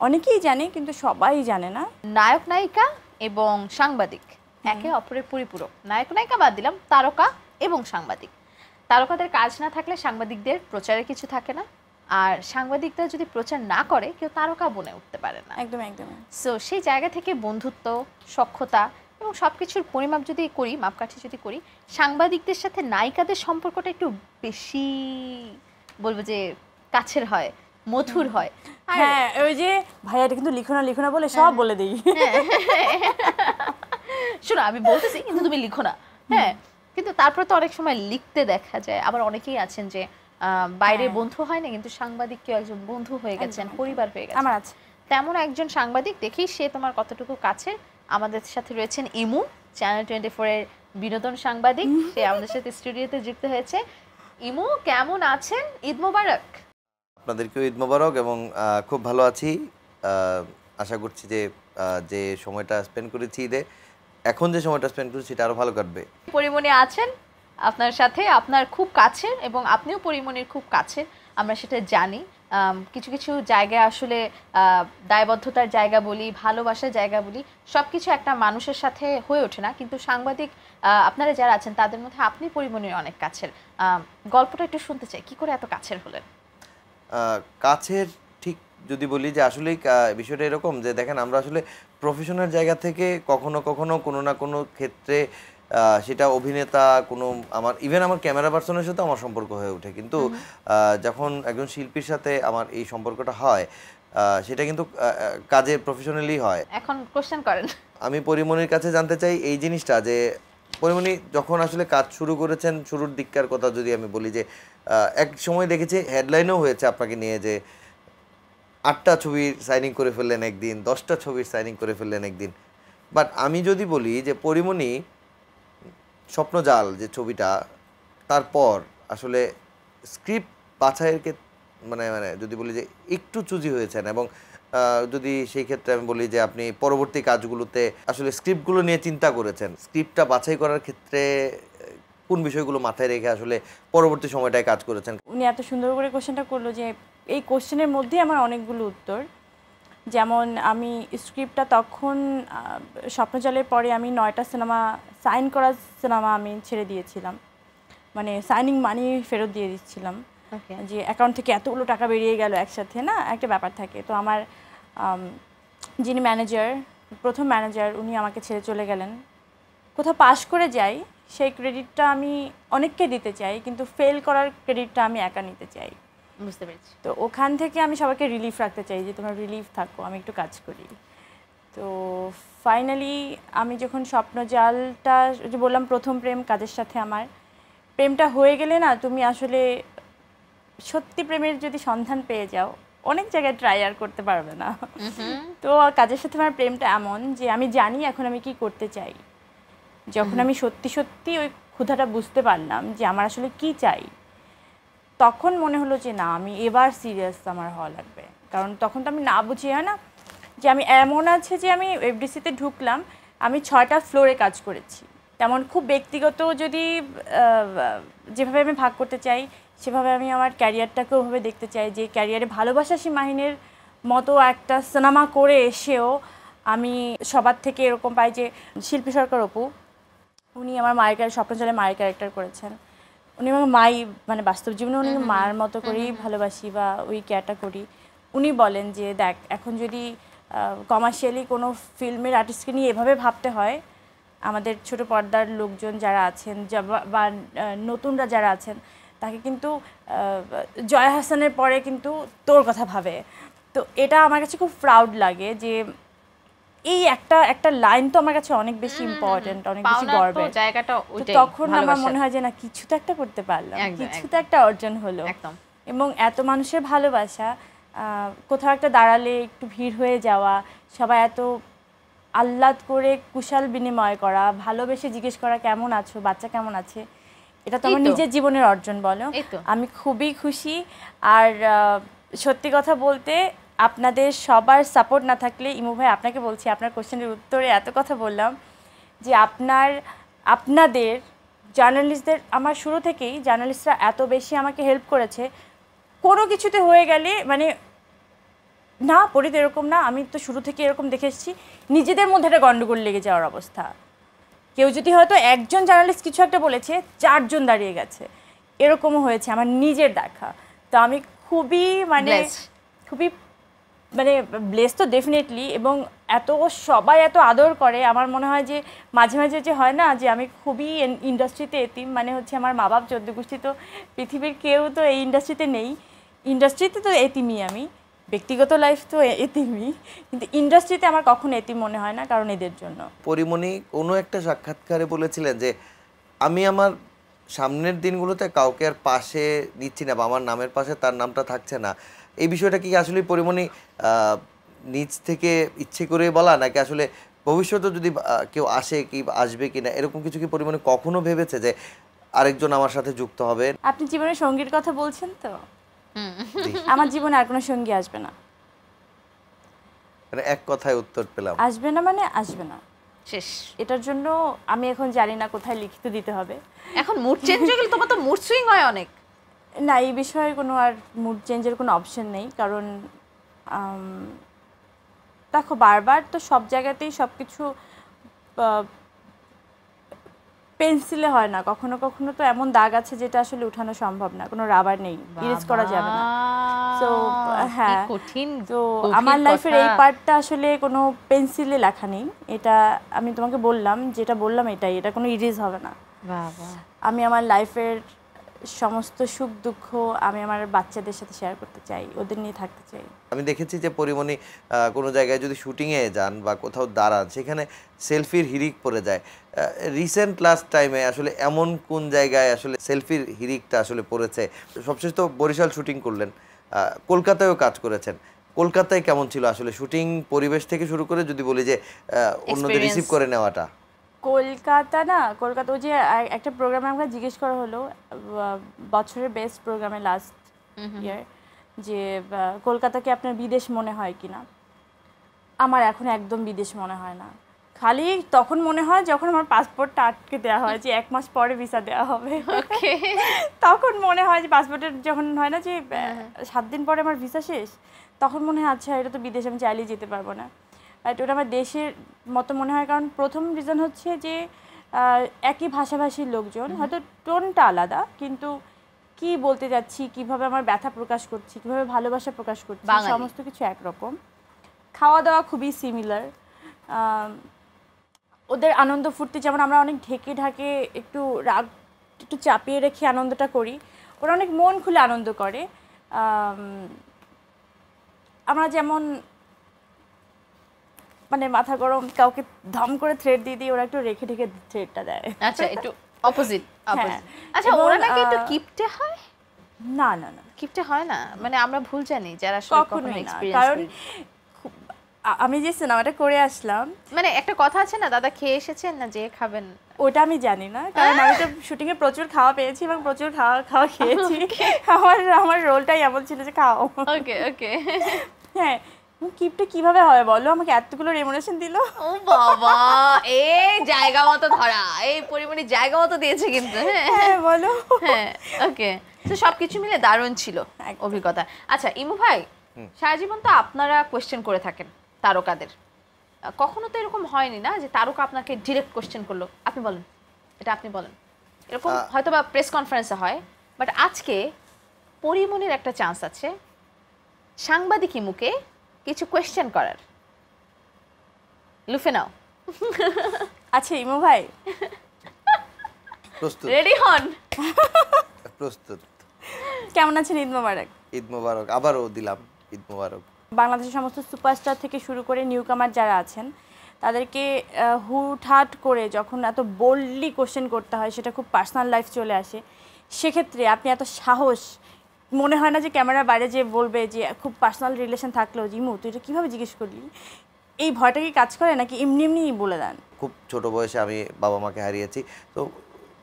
অনেকেই জানে, কিন্তু সবাই জানে না। নায়ক নায়িকা এবং সাংবাদিক একে অপরের পরিপূরক। নায়ক নায়িকা বাদ দিলাম, তারকা এবং সাংবাদিক। তারকাদের কাজ না থাকলে সাংবাদিকদের প্রচারে কিছু থাকে না, আর সাংবাদিকরা যদি প্রচার না করে কেউ তারকা বনে উঠতে পারে না। একদম একদম। সো সেই জায়গা থেকে বন্ধুত্ব, সখ্যতা এবং সব কিছুর পরিমাপ যদি করি, মাপকাঠি যদি করি, সাংবাদিকদের সাথে নায়িকাদের সম্পর্কটা একটু বেশি বলবো যে কাছের হয়, মধুর হয়। হ্যাঁ ওই যে ভাইয়া এটা কিন্তু লিখো না বলে সব বলে দিই। শোনো আমি বলতেছি কিন্তু তুমি লিখো না, হ্যাঁ, কিন্তু তারপরে তো অনেক সময় লিখতে দেখা যায়। আবার অনেকেই আছেন যে বাইরে হ্যাঁ। বন্ধু হয় না, কিন্তু সাংবাদিক কেউ একজন বন্ধু হয়ে গেছেন, একদম। পরিবার হয়ে গেছে। আমার আছে। তেমন একজন সাংবাদিক, দেখি সে তোমার কতটুকু কাছের। আমাদের সাথে রয়েছেন ইমু, চ্যানেল 24 এর বিনোদন সাংবাদিক। সে আমাদের সাথে স্টুডিওতে যুক্ত হয়েছে। ইমু, কেমন আছেন? ঈদ মোবারক। আপনাদেরকেও ঈদ মোবারক এবং খুব ভালো আছি। আশা করছি যে যে সময়টা স্পেন্ড করেছি ঈদে, এখন যে সময়টা স্পেন্ড করেছি সেটা আরও ভালো কাটবে। পরিমণি আছেন আপনার সাথে, আপনার খুব কাছের, এবং আপনিও পরিমণির খুব কাছের, আমরা সেটা জানি। কিছু কিছু জায়গায় আসলে দায়বদ্ধতার জায়গা বলি, ভালোবাসার জায়গা বলি, সব কিছু একটা মানুষের সাথে হয়ে ওঠে না, কিন্তু সাংবাদিক আপনারা যারা আছেন তাদের মধ্যে আপনি পরিমণির অনেক কাছের। গল্পটা একটু শুনতে চাই, কি করে এত কাছের হলেন? কাছের ঠিক যদি বলি যে আসলেই বিষয়টা এরকম যে দেখেন, আমরা আসলে প্রফেশনাল জায়গা থেকে কখনো কখনো কোনো না কোনো ক্ষেত্রে সেটা অভিনেতা, কোনো আমার ইভেন আমার ক্যামেরা পার্সনের সাথে আমার সম্পর্ক হয়ে ওঠে, কিন্তু যখন একজন শিল্পীর সাথে আমার এই সম্পর্কটা হয় সেটা কিন্তু কাজে প্রফেশনালি হয়। এখন কোশ্চেন করেন। আমি পরিমণির কাছে জানতে চাই এই জিনিসটা যে পরিমণি যখন আসলে কাজ শুরু করেছেন, শুরুর দিককার কথা যদি আমি বলি যে এক সময় দেখেছি হেডলাইনও হয়েছে আপনাকে নিয়ে যে 8টা ছবির সাইনিং করে ফেললেন একদিন, 10টা ছবির সাইনিং করে ফেললেন একদিন। বাট আমি যদি বলি যে পরিমণি স্বপ্নজাল যে ছবিটা, তারপর আসলে স্ক্রিপ্ট বাছাইয়ের মানে মানে যদি বলি যে একটু চুজি হয়েছেন, এবং যদি সেই ক্ষেত্রে আমি বলি যে আপনি পরবর্তী কাজগুলোতে আসলে স্ক্রিপ্টগুলো নিয়ে চিন্তা করেছেন, স্ক্রিপ্টটা বাছাই করার ক্ষেত্রে কোন বিষয়গুলো মাথায় রেখে আসলে পরবর্তী সময়টায় কাজ করেছেন? উনি এত সুন্দর করে কোশ্চেনটা করলো যে এই কোশ্চেনের মধ্যে আমার অনেকগুলো উত্তর। যেমন আমি স্ক্রিপ্টটা তখন স্বপ্নজালের পরে আমি 9টা সিনেমা সাইন করা সিনেমা আমি ছেড়ে দিয়েছিলাম, মানে সাইনিং মানি ফেরত দিয়ে দিচ্ছিলাম, যে অ্যাকাউন্ট থেকে এতগুলো টাকা বেরিয়ে গেল একসাথে, না একটা ব্যাপার থাকে। তো আমার যিনি ম্যানেজার, প্রথম ম্যানেজার, উনি আমাকে ছেড়ে চলে গেলেন। কোথাও পাশ করে যাই সেই ক্রেডিটটা আমি অনেককে দিতে চাই, কিন্তু ফেল করার ক্রেডিটটা আমি একা নিতে চাই। বুঝতে পেরেছি। তো ওখান থেকে আমি সবাইকে রিলিফ রাখতে চাই যে তোমরা রিলিফ থাকো, আমি একটু কাজ করি। তো ফাইনালি আমি যখন স্বপ্নজালটা, যে বললাম প্রথম প্রেম কাজের সাথে, আমার প্রেমটা হয়ে গেলে না, তুমি আসলে সত্যি প্রেমের যদি সন্ধান পেয়ে যাও, অনেক জায়গায় ট্রাই আর করতে পারবে না। তো কাজের সাথে আমার প্রেমটা এমন যে আমি জানি এখন আমি কি করতে চাই। যখন আমি সত্যি সত্যি ওই ক্ষুধাটা বুঝতে পারলাম যে আমার আসলে কি চাই, তখন মনে হলো যে না, আমি এবার সিরিয়াস আমার হওয়া লাগবে। কারণ তখন তো আমি না বুঝিয়ে, হয় না, যে আমি এমন আছে যে আমি এফডিসিতে ঢুকলাম, আমি 6টা ফ্লোরে কাজ করেছি। তেমন খুব ব্যক্তিগত যদি যেভাবে আমি ভাগ করতে চাই, সেভাবে আমি আমার ক্যারিয়ারটাকে ওভাবে দেখতে চাই যে ক্যারিয়ারে ভালোবাসা সীমাহীনের মতো একটা সিনেমা করে এসেও আমি সবার থেকে এরকম পাই যে শিল্পী সরকার অপু, উনি আমার মায়ের স্বপ্নজালে মায়ের ক্যারেক্টার করেছেন। উনি আমার মাই, মানে বাস্তব জীবনে উনি মায়ের মতো করেই ভালোবাসি বা ওই কেয়ারটা করি। উনি বলেন যে দেখ, এখন যদি কমার্শিয়ালি কোনো ফিল্মের আর্টিস্টকে নিয়ে এভাবে ভাবতে হয়, আমাদের ছোট পর্দার লোকজন যারা আছেন বা নতুনরা যারা আছেন, তাকে কিন্তু জয়া হাসানের পরে কিন্তু তোর কথা ভাবে। তো এটা আমার কাছে খুব প্রাউড লাগে যে এই একটা লাইন তো আমার কাছে অনেক বেশি ইম্পর্টেন্ট, অনেক বেশি গর্বের জায়গাটা ওইটাই। তখন আমার মনে হয় যে না, কিছু তো একটা করতে পারলাম, কিছু তো একটা অর্জন হলো। এবং এত মানুষের ভালোবাসা, কোথাও একটা দাঁড়ালে একটু ভিড় হয়ে যাওয়া, সবাই এত আহ্লাদ করে কুশল বিনিময় করা, ভালোবেসে জিজ্ঞেস করা কেমন আছো, বাচ্চা কেমন আছে, এটা তো আমার নিজের জীবনের অর্জন বলো। আমি খুবই খুশি। আর সত্যি কথা বলতে, আপনাদের সবার সাপোর্ট না থাকলে, ইমু ভাই আপনাকে বলছি, আপনার কোশ্চেনের উত্তরে এত কথা বললাম যে আপনাদের জার্নালিস্টদের, আমার শুরু থেকেই জার্নালিস্টরা এত বেশি আমাকে হেল্প করেছে। কোনো কিছুতে হয়ে গেলে, মানে না পরিত এরকম না, আমি তো শুরু থেকে এরকম দেখে এসেছি, নিজেদের মধ্যে একটা গন্ডগোল লেগে যাওয়ার অবস্থা। কেউ যদি হয়তো একজন জার্নালিস্ট কিছু একটা বলেছে, 4 জন দাঁড়িয়ে গেছে, এরকমও হয়েছে আমার নিজের দেখা। তো আমি খুবই ব্লেস তো ডেফিনেটলি, এবং সবাই এত আদর করে। আমার মনে হয় যে মাঝে মাঝে যে হয় না যে আমি খুবই ইন্ডাস্ট্রিতে এতিম, মানে হচ্ছে আমার মা বাপ 14 গোষ্ঠী, তো পৃথিবীর কেউ তো এই ইন্ডাস্ট্রিতে নেই। ইন্ডাস্ট্রিতে তো এতিমই আমি, ব্যক্তিগত লাইফ তো এতিমই, কিন্তু ইন্ডাস্ট্রিতে আমার কখনো এতিম মনে হয় না, কারণ এদের জন্য। পরিমণি কোনো একটা সাক্ষাৎকারে বলেছিলেন যে আমি আমার সামনের দিনগুলোতে কাউকে আর পাশে নিচ্ছি না বা আমার নামের পাশে তার নামটা থাকছে না, এই বিষয়টা কি আসলে পরিমণি নিজ থেকে ইচ্ছে করে বলা, নাকি আসলে ভবিষ্যতে যদি কেউ আসে কি আসবে কিনা এরকম কিছু কি পরিমণি কখনো ভেবেছে যে আরেকজন আমার সাথে যুক্ত হবে? আপনি জীবনের সঙ্গীর কথা বলছেন তো? জি। আমার জীবনে আর কোনো সঙ্গী আসবে না। মানে এক কথায় উত্তর পেলাম। আসবে না মানে আসবে না। শেষ। এটার জন্য আমি এখন জানি না কোথায় লিখিত দিতে হবে। এখন মুড চেঞ্জ হয়ে গেলে তোমার তো মুড সুইং হয় অনেক। না, এই বিষয়ে কোনো আর মুড চেঞ্জের কোনো অপশন নেই, কারণ দেখো বারবার তো সব জায়গাতেই সব কিছু পেন্সিলে হয় না, কখনো কখনো তো এমন দাগ আছে যেটা আসলে উঠানো সম্ভব না, কোনো রাবার নেই, ইরেজ করা যাবে না। তো হ্যাঁ, কঠিন। তো আমার লাইফের এই পার্টটা আসলে কোনো পেন্সিলে লেখা নেই, এটা আমি তোমাকে বললাম, যেটা বললাম এটাই, এটা কোনো ইরেজ হবে না। বাবা, আমি আমার লাইফের সমস্ত সুখ দুঃখ আমি আমার বাচ্চাদের সাথে শেয়ার করতে চাই, ওদের নিয়ে থাকতে চাই। আমি দেখেছি যে পরিমণি কোনো জায়গায় যদি শুটিংয়ে যান বা কোথাও দাঁড়ান সেখানে সেলফির হিরিক পড়ে যায়। রিসেন্ট লাস্ট টাইমে আসলে এমন কোন জায়গায় আসলে সেলফির হিরিকটা আসলে পড়েছে? সবশেষ তো বরিশাল শুটিং করলেন, কলকাতায়ও কাজ করেছেন। কলকাতায় কেমন ছিল আসলে শুটিং পরিবেশ থেকে শুরু করে যদি বলি যে অন্যদের রিসিভ করে নেওয়াটা? কলকাতা না, কলকাতা ওই যে একটা প্রোগ্রামে আমরা জিজ্ঞেস করা হলো বছরের বেস্ট প্রোগ্রামে লাস্ট ইয়ার, যে কলকাতাকে আপনার বিদেশ মনে হয় কিনা। আমার এখন একদম বিদেশ মনে হয় না, খালি তখন মনে হয় যখন আমার পাসপোর্টটা আটকে দেওয়া হয়, যে 1 মাস পরে ভিসা দেওয়া হবে, তখন মনে হয় যে পাসপোর্টের যখন হয় না যে 7 দিন পরে আমার ভিসা শেষ, তখন মনে হয় আচ্ছা এটা তো বিদেশ, আমি চাইলেই যেতে পারবো না। বাট ওটা আমার দেশের মতো মনে হয়, কারণ প্রথম রিজন হচ্ছে যে একই ভাষাভাষীর লোকজন, হয়তো টোনটা আলাদা, কিন্তু কি বলতে যাচ্ছি, কিভাবে আমার ব্যথা প্রকাশ করছি, কিভাবে ভালোবাসা প্রকাশ করছি, সমস্ত কিছু একরকম। খাওয়া দাওয়া খুবই সিমিলার। ওদের আনন্দ ফুর্তি যেমন আমরা অনেক ঢেকে ঢাকে একটু রাগ একটু চাপিয়ে রেখে আনন্দটা করি, ওরা অনেক মন খুলে আনন্দ করে। আমরা যেমন মানে মাথা গরম কাউকে ধম করে থ্রেড দিয়ে দিয়ে, ওরা একটু রেখে ঢেকে থ্রেডটা দেয়। আচ্ছা, একটু অপোজিট। আচ্ছা, ওরা নাকি একটু কিপটে হয়? না না না, কিপটে হয় না, মানে আমরা ভুল জানি যারা আসলে কখনো কখনোই না, এক্সপেরিয়েন্স কারণ করেনি। আমি যে সিনেমাটা করে আসলাম, মানে একটা কথা আছে না, দাদা খেয়ে এসেছেন না যে খাবেন, ওটা আমি জানি না, কারণ আমি তো শুটিংয়ে প্রচুর খাওয়া পেয়েছি এবং প্রচুর খাওয়া খেয়েছি। আমার রোলটাই এমন ছিল যে খাও। ওকে ওকে। হ্যাঁ, কিপটা কিভাবে হবে বলো, আমাকে এতগুলো রেমুনেশন দিল। ও বাবা, এই জায়গা মতো ধরা, এই পরিমাণে জায়গা মতো দিয়েছে কিন্তু। হ্যাঁ বলো। হ্যাঁ, ওকে। তো সবকিছু মিলে দারুণ ছিল অভিজ্ঞতা। আচ্ছা ইমু ভাই, সারা জীবন তো আপনারা কোয়েশ্চেন করে থাকেন তারকাদের, কখনো তো এরকম হয়নি না যে তারকা আপনাকে ডিরেক্ট কোয়েশ্চেন করলো, আপনি বলেন, এটা আপনি বলেন, এরকম হয়তো বা প্রেস কনফারেন্সে হয়, বাট আজকে পরিমণির একটা চান্স আছে সাংবাদিক ইমুকে কিছু কোয়েশ্চেন করার, লুফে নাও। আচ্ছা ইমু ভাই, প্রস্তুত? রেডি হন। প্রস্তুত। কেমন আছেন? ঈদ মোবারক। ঈদ মোবারক। আবারও দিলাম ঈদ মোবারক। বাংলাদেশের সমস্ত সুপারস্টার থেকে শুরু করে নিউকামার যারা আছেন, তাদেরকে হুটহাট করে যখন এত বোল্ডলি কোশ্চেন করতে হয়, সেটা খুব পার্সোনাল লাইফ চলে আসে, সেক্ষেত্রে আপনি এত সাহস, মনে হয় না যে ক্যামেরার বাইরে যে বলবে যে খুব পার্সোনাল রিলেশন থাকলেও জিমু তুই এটা কীভাবে জিজ্ঞেস করলি, এই ভয়টা কি কাজ করে নাকি এমনি এমনিই বলে দেন? খুব ছোট বয়সে আমি বাবা মাকে হারিয়েছি, তো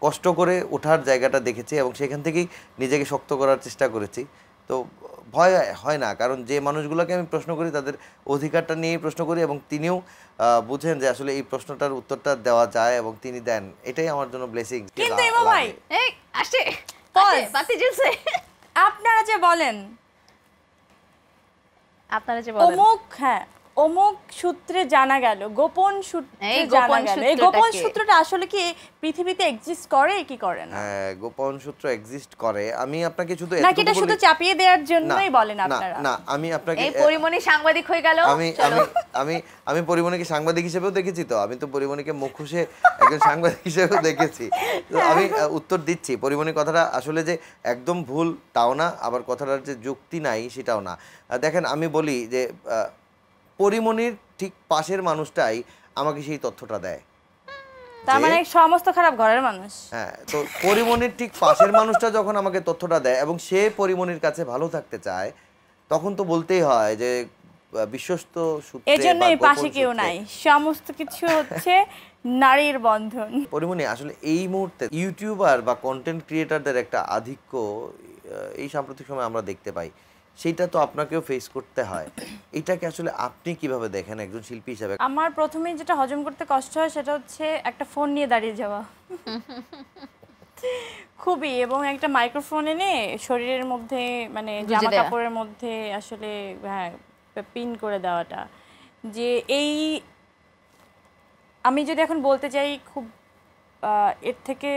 কষ্ট করে ওঠার জায়গাটা দেখেছি এবং সেখান থেকেই নিজেকে শক্ত করার চেষ্টা করেছি। তো ভয় হয় না, কারণ যে মানুষগুলোকে আমি প্রশ্ন করি তাদের অধিকারটা নিয়েই প্রশ্ন করি এবং তিনিও বুঝেন যে আসলে এই প্রশ্নটার উত্তরটা দেওয়া যায় এবং তিনি দেন, এটাই আমার জন্য ব্লেসিং। কিন্তু ইমু ভাই, এই আসে Pause. বাতি জ্বলছে। আপনারা যে বলেন আপনারা যে বলেন অমুক, হ্যাঁ অমুক সূত্রে জানা গেল, গোপন সূত্রে এই জানা গোপন গেল, এই সূত্রটা গোপন কি? সূত্রটা আসলে কি পৃথিবীতে এক্সিস্ট করে কি করে না? হ্যাঁ, গোপন সূত্র এক্সিস্ট করে। আমি আপনাকে শুধু নাকি এটা শুধু চাপিয়ে দেওয়ার জন্যই বলেন না আপনারা? না, আমি আপনাকে এই পরিমণি সাংবাদিক হয়ে গেল। আমি আমি আমি আমি পরিমণিকে সাংবাদিক হিসেবেও দেখেছি, তো আমি তো পরিমণিকে মুখোশে একজন সাংবাদিক হিসেবেও দেখেছি, তো আমি উত্তর দিচ্ছি। পরিমণির কথাটা আসলে যে একদম ভুল তাও না, আবার কথাটার যে যুক্তি নাই সেটাও না। দেখেন আমি বলি যে পরিমণির ঠিক পাশের মানুষটাই আমাকে সেই তথ্যটা দেয় তার মানে সমস্ত খারাপ ঘরের মানুষ। হ্যাঁ, তো পরিমণির ঠিক পাশের মানুষটা যখন আমাকে তথ্যটা দেয় এবং সে পরিমণির কাছে ভালো থাকতে চায়, তখন তো বলতেই হয় যে বিশ্বস্ত সূত্রে এজন্য বা এই গোপন পাশে কেউ সূত্রে। নাই, সমস্ত কিছু হচ্ছে নারীর বন্ধন। পরিমণি, আসলে এই মুহূর্তে ইউটিউবার বা কন্টেন্ট ক্রিয়েটারদের একটা আধিক্য এই সাম্প্রতিক সময় আমরা দেখতে পাই, সেইটা তো আপনাকেও ফেস করতে হয়। এটাকে আসলে আপনি কিভাবে দেখেন একজন শিল্পী হিসেবে? আমার প্রথমেই যেটা হজম করতে কষ্ট হয় সেটা হচ্ছে একটা ফোন নিয়ে দাঁড়িয়ে যাওয়া, খুবই, এবং একটা মাইক্রোফোন এনে শরীরের মধ্যে মানে জামা কাপড়ের মধ্যে আসলে হ্যাঁ পিন করে দেওয়াটা, যে এই আমি যদি এখন বলতে চাই খুব এর থেকে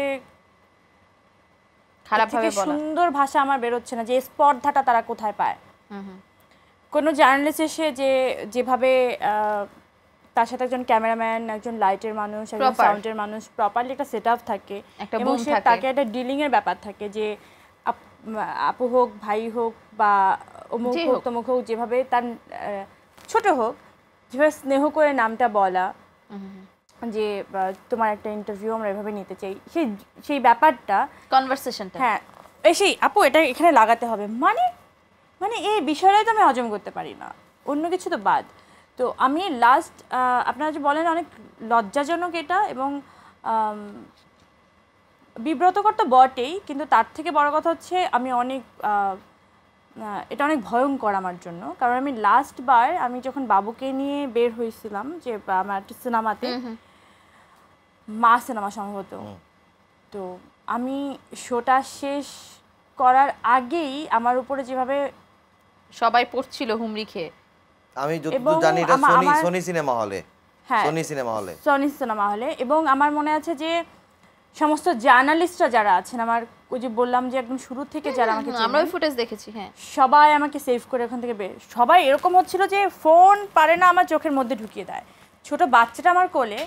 খারাপভাবে বলা, সুন্দর ভাষা আমার বেরোচ্ছে না, যে স্পর্ধাটা তারা কোথায় পায়। কোনো জার্নালিস্ট এসে যেভাবে তার সাথে একজন ক্যামেরাম্যান, একজন লাইটের মানুষ, একজন সাউন্ডের মানুষ, প্রপারলি একটা সেট আপ থাকে এবং তাকে একটা ডিলিং এর ব্যাপার থাকে, যে আপু হোক, ভাই হোক বা অমুক হোক তমুক হোক, যেভাবে তার ছোট হোক, যেভাবে স্নেহ করে নামটা বলা, যে তোমার একটা ইন্টারভিউ আমরা এভাবে নিতে চাই, সেই ব্যাপারটা, কনভারসেশনটা, হ্যাঁ সেই আপু এটা এখানে লাগাতে হবে, মানে এই বিষয়টাই তো আমি হজম করতে পারি না, অন্য কিছু তো বাদ। তো আমি লাস্ট, আপনারা যে বলেন অনেক লজ্জাজনক এটা, এবং বিব্রতকর তো বটেই, কিন্তু তার থেকে বড় কথা হচ্ছে আমি অনেক এটা অনেক ভয়ঙ্কর আমার জন্য। কারণ আমি লাস্টবার আমি যখন বাবুকে নিয়ে বের হয়েছিলাম, যে আমার একটা সিনেমাতে, মা সিনেমা সম্ভবত, তো আমি শোটা শেষ করার আগেই আমার উপরে যেভাবে সবাই পড়ছিল হুমড়ি খেয়ে, আমি যতদূর জানি এটা সোনি সিনেমা হলে, হ্যাঁ সোনি সিনেমা হলে, এবং আমার মনে আছে যে সমস্ত জার্নালিস্টরা যারা আছেন, আমার ওই যে বললাম যে একদম শুরু থেকে যারা আমাকে আমরা ওই ফুটেজ দেখেছি, হ্যাঁ সবাই আমাকে সেভ করে ওখান থেকে বের, সবাই এরকম হচ্ছিল যে ফোন পারে না আমার চোখের মধ্যে ঢুকিয়ে দেয়, ছোট বাচ্চাটা আমার কোলে,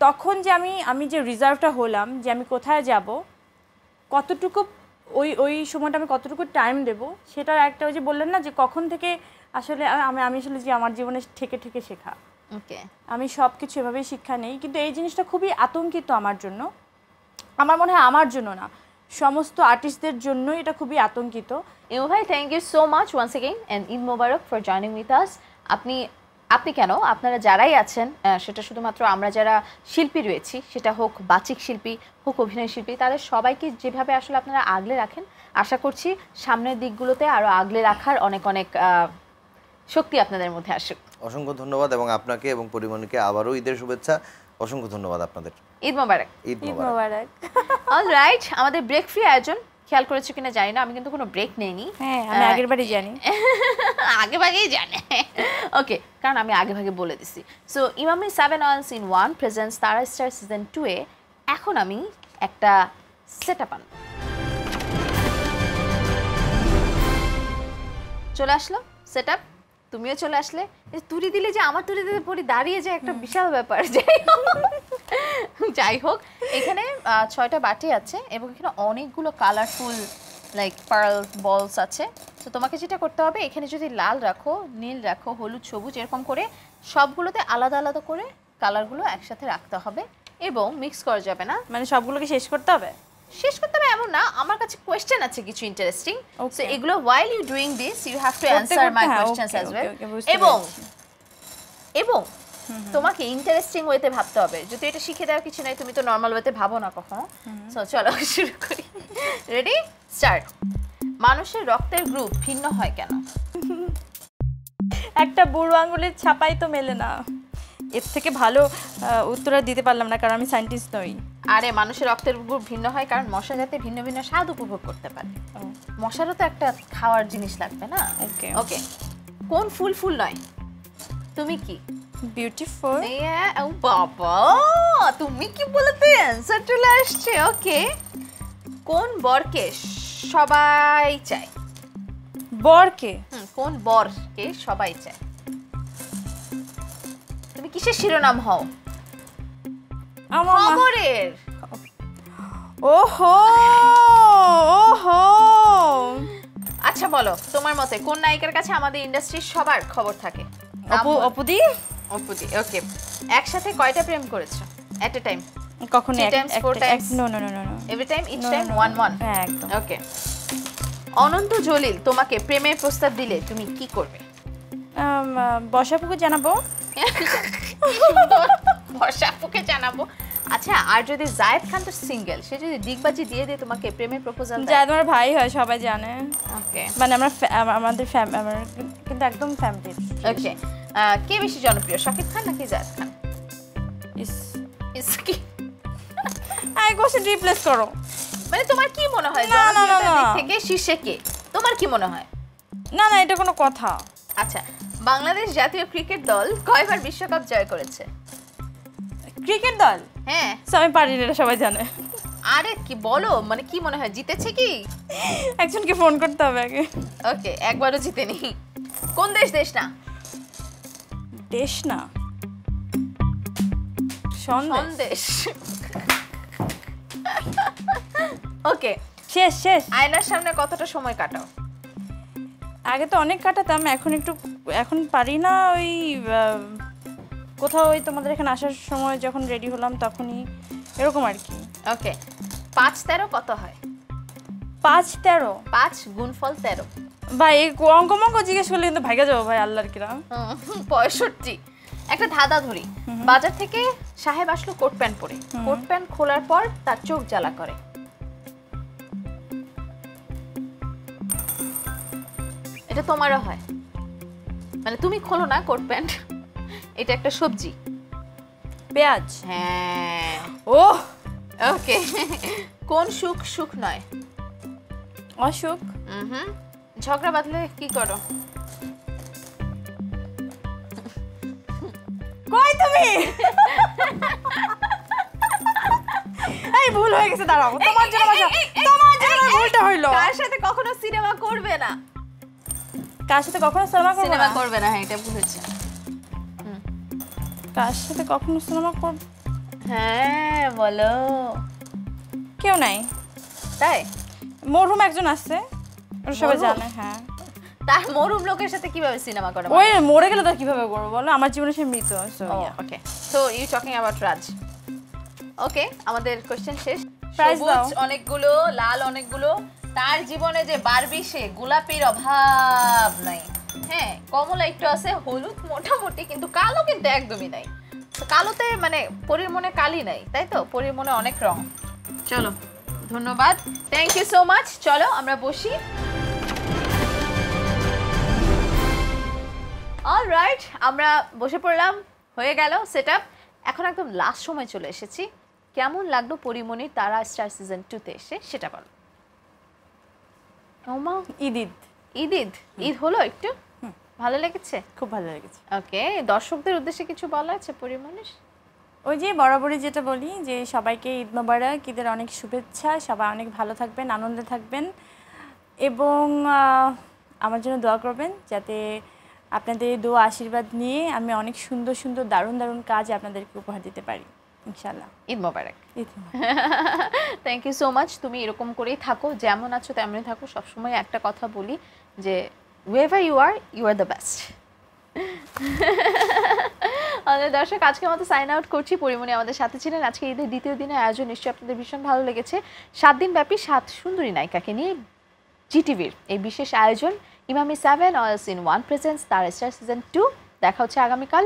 তখন যে আমি যে রিজার্ভটা হলাম, যে আমি কোথায় যাব, কতটুকু ওই সময়টা আমি কতটুকু টাইম দেব, সেটার একটা, ওই যে বললেন না যে কখন থেকে আসলে আমি আসলে যে আমার জীবনে ঠেকে ঠেকে শেখা, আমি সব কিছু এভাবেই শিক্ষা নেই, কিন্তু এই জিনিসটা খুবই আতঙ্কিত আমার জন্য, আমার মনে হয় আমার জন্য না, সমস্ত আর্টিস্টদের জন্য এটা খুবই আতঙ্কিত। ইমু ভাই, thank you so much once again and Eid Mubarak for joining with us. আপনি কেন, আপনারা যারাই আছেন, সেটা শুধুমাত্র আমরা যারা শিল্পী রয়েছি, সেটা হোক বাচিক শিল্পী, হোক অভিনয় শিল্পী, তাদের সবাইকে যেভাবে আসলে আপনারা আগলে রাখেন, আশা করছি সামনের দিকগুলোতে আরও আগলে রাখার অনেক অনেক শক্তি আপনাদের মধ্যে আসুক। অসংখ্য ধন্যবাদ, এবং আপনাকে এবং পরিমণিকে আবারও ঈদের শুভেচ্ছা। অসংখ্য ধন্যবাদ আপনাদের। ঈদ মোবারক। ঈদ মোবারক। অলরাইট, আমাদের ব্রেক ফ্রি আয়োজন, খেয়াল করেছো কিনা জানি না, আমি কিন্তু কোনো ব্রেক নেইনি। হ্যাঁ, আমি আগের বারই জানি, আগে ভাগেই জানে। ওকে, কারণ আমি আগে ভাগে বলে দিছি। So Emami 7 Oils in 1 presents তারা স্টার সিজন 2 এ এখন আমি একটা সেটআপ আনবো। চলে আসলো সেটআপ, তুমিও চলে আসলে, তুড়ি দিলে যে আমার তুড়ি দিতে পড়ি দাঁড়িয়ে যায় একটা বিশাল ব্যাপার। যাই হোক, এখানে 6টা বাটি আছে এবং এখানে অনেকগুলো কালারফুল লাইক পার্ল বলস আছে। তো তোমাকে যেটা করতে হবে, এখানে যদি লাল রাখো, নীল রাখো, হলুদ, সবুজ, এরকম করে সবগুলোতে আলাদা আলাদা করে কালারগুলো একসাথে রাখতে হবে এবং মিক্স করা যাবে না। মানে সবগুলোকে শেষ করতে হবে? শেষ করতে হবে এমন না, আমার কাছে কোয়েশ্চেন আছে কিছু ইন্টারেস্টিং। সো এগুলো while you doing this you have to answer my questions as well. এবং তোমাকে ইন্টারেস্টিং ওয়েতে ভাবতে হবে, যদি এটা শিখে দেওয়া কিছু নাই, তুমি তো নর্মাল ওয়েতে ভাবো না কখনো। সো চলো শুরু করি। Ready, start. মানুষের রক্তের গ্রুপ ভিন্ন হয় কেন? একটা বুড়ো আঙুলের ছাপাই তো মেলে না। এর থেকে ভালো উত্তর দিতে পারলাম না, কারণ আমি সায়েন্টিস্ট নই। আরে, মানুষের রক্তের গ্রুপ ভিন্ন হয় কারণ মশা যাতে ভিন্ন ভিন্ন স্বাদ উপভোগ করতে পারে। মশারও তো একটা খাওয়ার জিনিস লাগবে না? ওকে, কোন ফুল ফুল নয়? তুমি কি? বিউটিফুল। ও বাবা, তুমি কি বলতে অ্যানসার চলে আসছে। ওকে, কোন বরকে সবাই চায়? বরকে? কোন বরকে সবাই চায়? তুমি কিসের শিরোনাম হও? খবরের। ওহো ওহো। আচ্ছা বলো, তোমার মতে কোন নায়িকার কাছে আমাদের ইন্ডাস্ট্রির সবার খবর থাকে? অপুদি। অপুদি। ওকে, একসাথে কয়টা প্রেম করেছো এট এ টাইম? কখনো 3 times, 4 times? No no no no every time each time 1-1? হ্যাঁ একদম। ওকে। অনন্ত জলিল তোমাকে প্রেমের প্রস্তাব দিলে তুমি কি করবে? বর্ষাপুকে জানাবো। বর্ষাপুকে জানাবো। আচ্ছা, আর যদি জায়েদ খান তো সিঙ্গেল, সে যদি দিগবাজি দিয়ে দিয়ে তোমাকে প্রেমের প্রপোজাল দেয়? জায়েদ আমার ভাই হয়, সবাই জানে। ওকে মানে আমাদের কিন্তু একদম ফ্যামিলি। ওকে। কে বেশি জনপ্রিয়, শাকিব খান নাকি জায়েদ খান? ইস কি আই কোশ্চেন রিপ্লেস করো। মানে তোমার কি মনে হয় না, না, না, জনপ্রিয়তার দিক না। থেকে শীর্ষে কে? তোমার কি মনে হয়? না না, এটা কোনো কথা। আচ্ছা, বাংলাদেশ জাতীয় ক্রিকেট দল কয়বার বিশ্বকাপ জয় করেছে? ক্রিকেট দল? হ্যাঁ। আমি পারি না, এটা সবাই জানে। আরে কি বলো, মানে কি মনে হয় জিতেছে কি? একজনকে ফোন করতে হবে আগে। ওকে, একবারও জিতেনি। কোন দেশ? দেশ না। দেশ না, সন্দেশ। সন্দেশ। ওকে, শেষ শেষ। আয়নার সামনে কতটা সময় কাটাও? আগে তো অনেক কাটাতাম, এখন পারি না। ওই কোথাও ওই তোমাদের এখানে আসার সময় যখন রেডি হলাম তখনই, এরকম আর কি। ওকে, 5-13 কত হয়? 5-13? 5 গুণফল 13। ভাই এই অঙ্ক জিজ্ঞেস করলে কিন্তু ভাইগা যাবো ভাই, আল্লাহর কিরা। 65। একটা ধাঁধা ধরি। বাজার থেকে সাহেব আসলো কোট প্যান্ট পরে, কোট প্যান্ট খোলার পর তার চোখ জ্বালা করে। এটা তোমারও হয়, মানে তুমি খোলো না কোট প্যান্ট, এটা একটা সবজি। পেঁয়াজ। হ্যাঁ। ও ওকে। কোন সুখ সুখ নয়? অসুখ। ঝগড়া বাঁধলে কি করো? কই তুমি? এই ভুল হয়ে গেছে, দাঁড়াও। তোমার জন্য ভুলটা হইলো। কার সাথে কখনো সিনেমা করবে না? কার সাথে কখনো সিনেমা করব সিনেমা না? করবে না, হ্যাঁ এটা ভুল হচ্ছে। কার সাথে কখনো সিনেমা করব? হ্যাঁ বলো। কেউ নাই। তাই? মরহুম একজন আছে, ওরা সবাই মরহুম? জানে। হ্যাঁ। তার মরুম লোকের সাথে কিভাবে সিনেমা করে? ওই মরে গেলে তার কিভাবে করবো বলো? আমার জীবনে সে মৃত। ওকে, সো ইউ টকিং অ্যাবাউট রাজ। ওকে, আমাদের কোশ্চেন শেষ। Prize দাও। সবুজ অনেকগুলো, লাল অনেকগুলো, তার জীবনে যে বারবি সে গোলাপির অভাব নাই। হ্যাঁ, কমলা একটু আছে, হলুদ মোটামুটি, কিন্তু কালো কিন্তু একদমই নাই। তো কালোতে মানে পরীর মনে কালি নাই, তাই তো? পরীর মনে অনেক রং। চলো, ধন্যবাদ, থ্যাংক ইউ সো মাচ। চলো আমরা বসি। অলরাইট, আমরা বসে পড়লাম, হয়ে গেল সেটআপ। এখন একদম লাস্ট সময় চলে এসেছি। কেমন লাগলো পরিমণির তারা স্টার সিজন 2-তে এসে, সেটা বলো। ওমা, ঈদ ঈদ হলো একটু? ভালো লেগেছে? খুব ভালো লেগেছে। ওকে, দর্শকদের উদ্দেশ্যে কিছু বলা আছে পরিমণির? ওই যে বরাবরই যেটা বলি, যে সবাইকে ঈদ মোবারক, ঈদের অনেক শুভেচ্ছা, সবাই অনেক ভালো থাকবেন, আনন্দে থাকবেন, এবং আমার জন্য দোয়া করবেন, যাতে আপনাদের দোয়া আশীর্বাদ নিয়ে আমি অনেক সুন্দর সুন্দর দারুণ দারুণ কাজ আপনাদেরকে উপহার দিতে পারি ইনশাআল্লাহ। ঈদ মোবারক। Eid thank you so much. তুমি এরকম করেই থাকো, যেমন আছো তেমনই থাকো। সবসময় একটা কথা বলি যে wherever you are the best. আমাদের দর্শক, আজকের মতো সাইন আউট করছি। পরিমণি আমাদের সাথে ছিলেন। আজকে ঈদের দ্বিতীয় দিনের আয়োজন নিশ্চয়ই আপনাদের ভীষণ ভালো লেগেছে। 7 দিন ব্যাপী 7 সুন্দরী নায়িকাকে নিয়ে জিটিভির এই বিশেষ আয়োজন ইমামি 7 অলস ইন 1 প্রেজেন্স তার স্টার সিজন 2। দেখা হচ্ছে আগামীকাল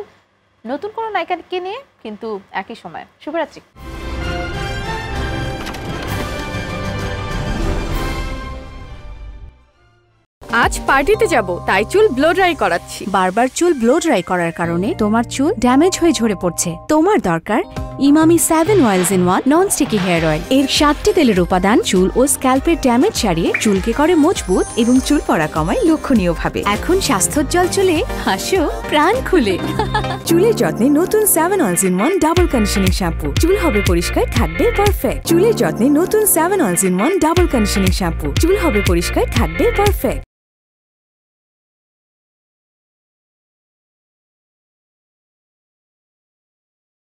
নতুন কোনো নায়িকাকে নিয়ে, কিন্তু একই সময়। শুভরাত্রি। আজ পার্টিতে যাব, তাই চুল ব্লো ড্রাই করাচ্ছি। বারবার চুল ব্লো ড্রাই করার কারণে তোমার চুল ড্যামেজ হয়ে ঝরে পড়ছে। তোমার দরকার Emami 7 oils in 1 non sticky hair oil. এর 7টি তেলের উপাদান চুল ও স্ক্যাল্পের ড্যামেজ সারিয়ে চুলকে করে মজবুত এবং চুল পড়া কমায় লক্ষণীয়ভাবে। এখন স্বাস্থ্যোজ্জ্বল চুলে হাসো প্রাণ খুলে। চুলের যত্নে নতুন 7 oils in 1 double conditioning shampoo. চুল হবে পরিষ্কার, থাকবে পারফেক্ট। চুলের যত্নে নতুন 7 oils in 1 double conditioning shampoo. চুল হবে পরিষ্কার, থাকবে পারফেক্ট।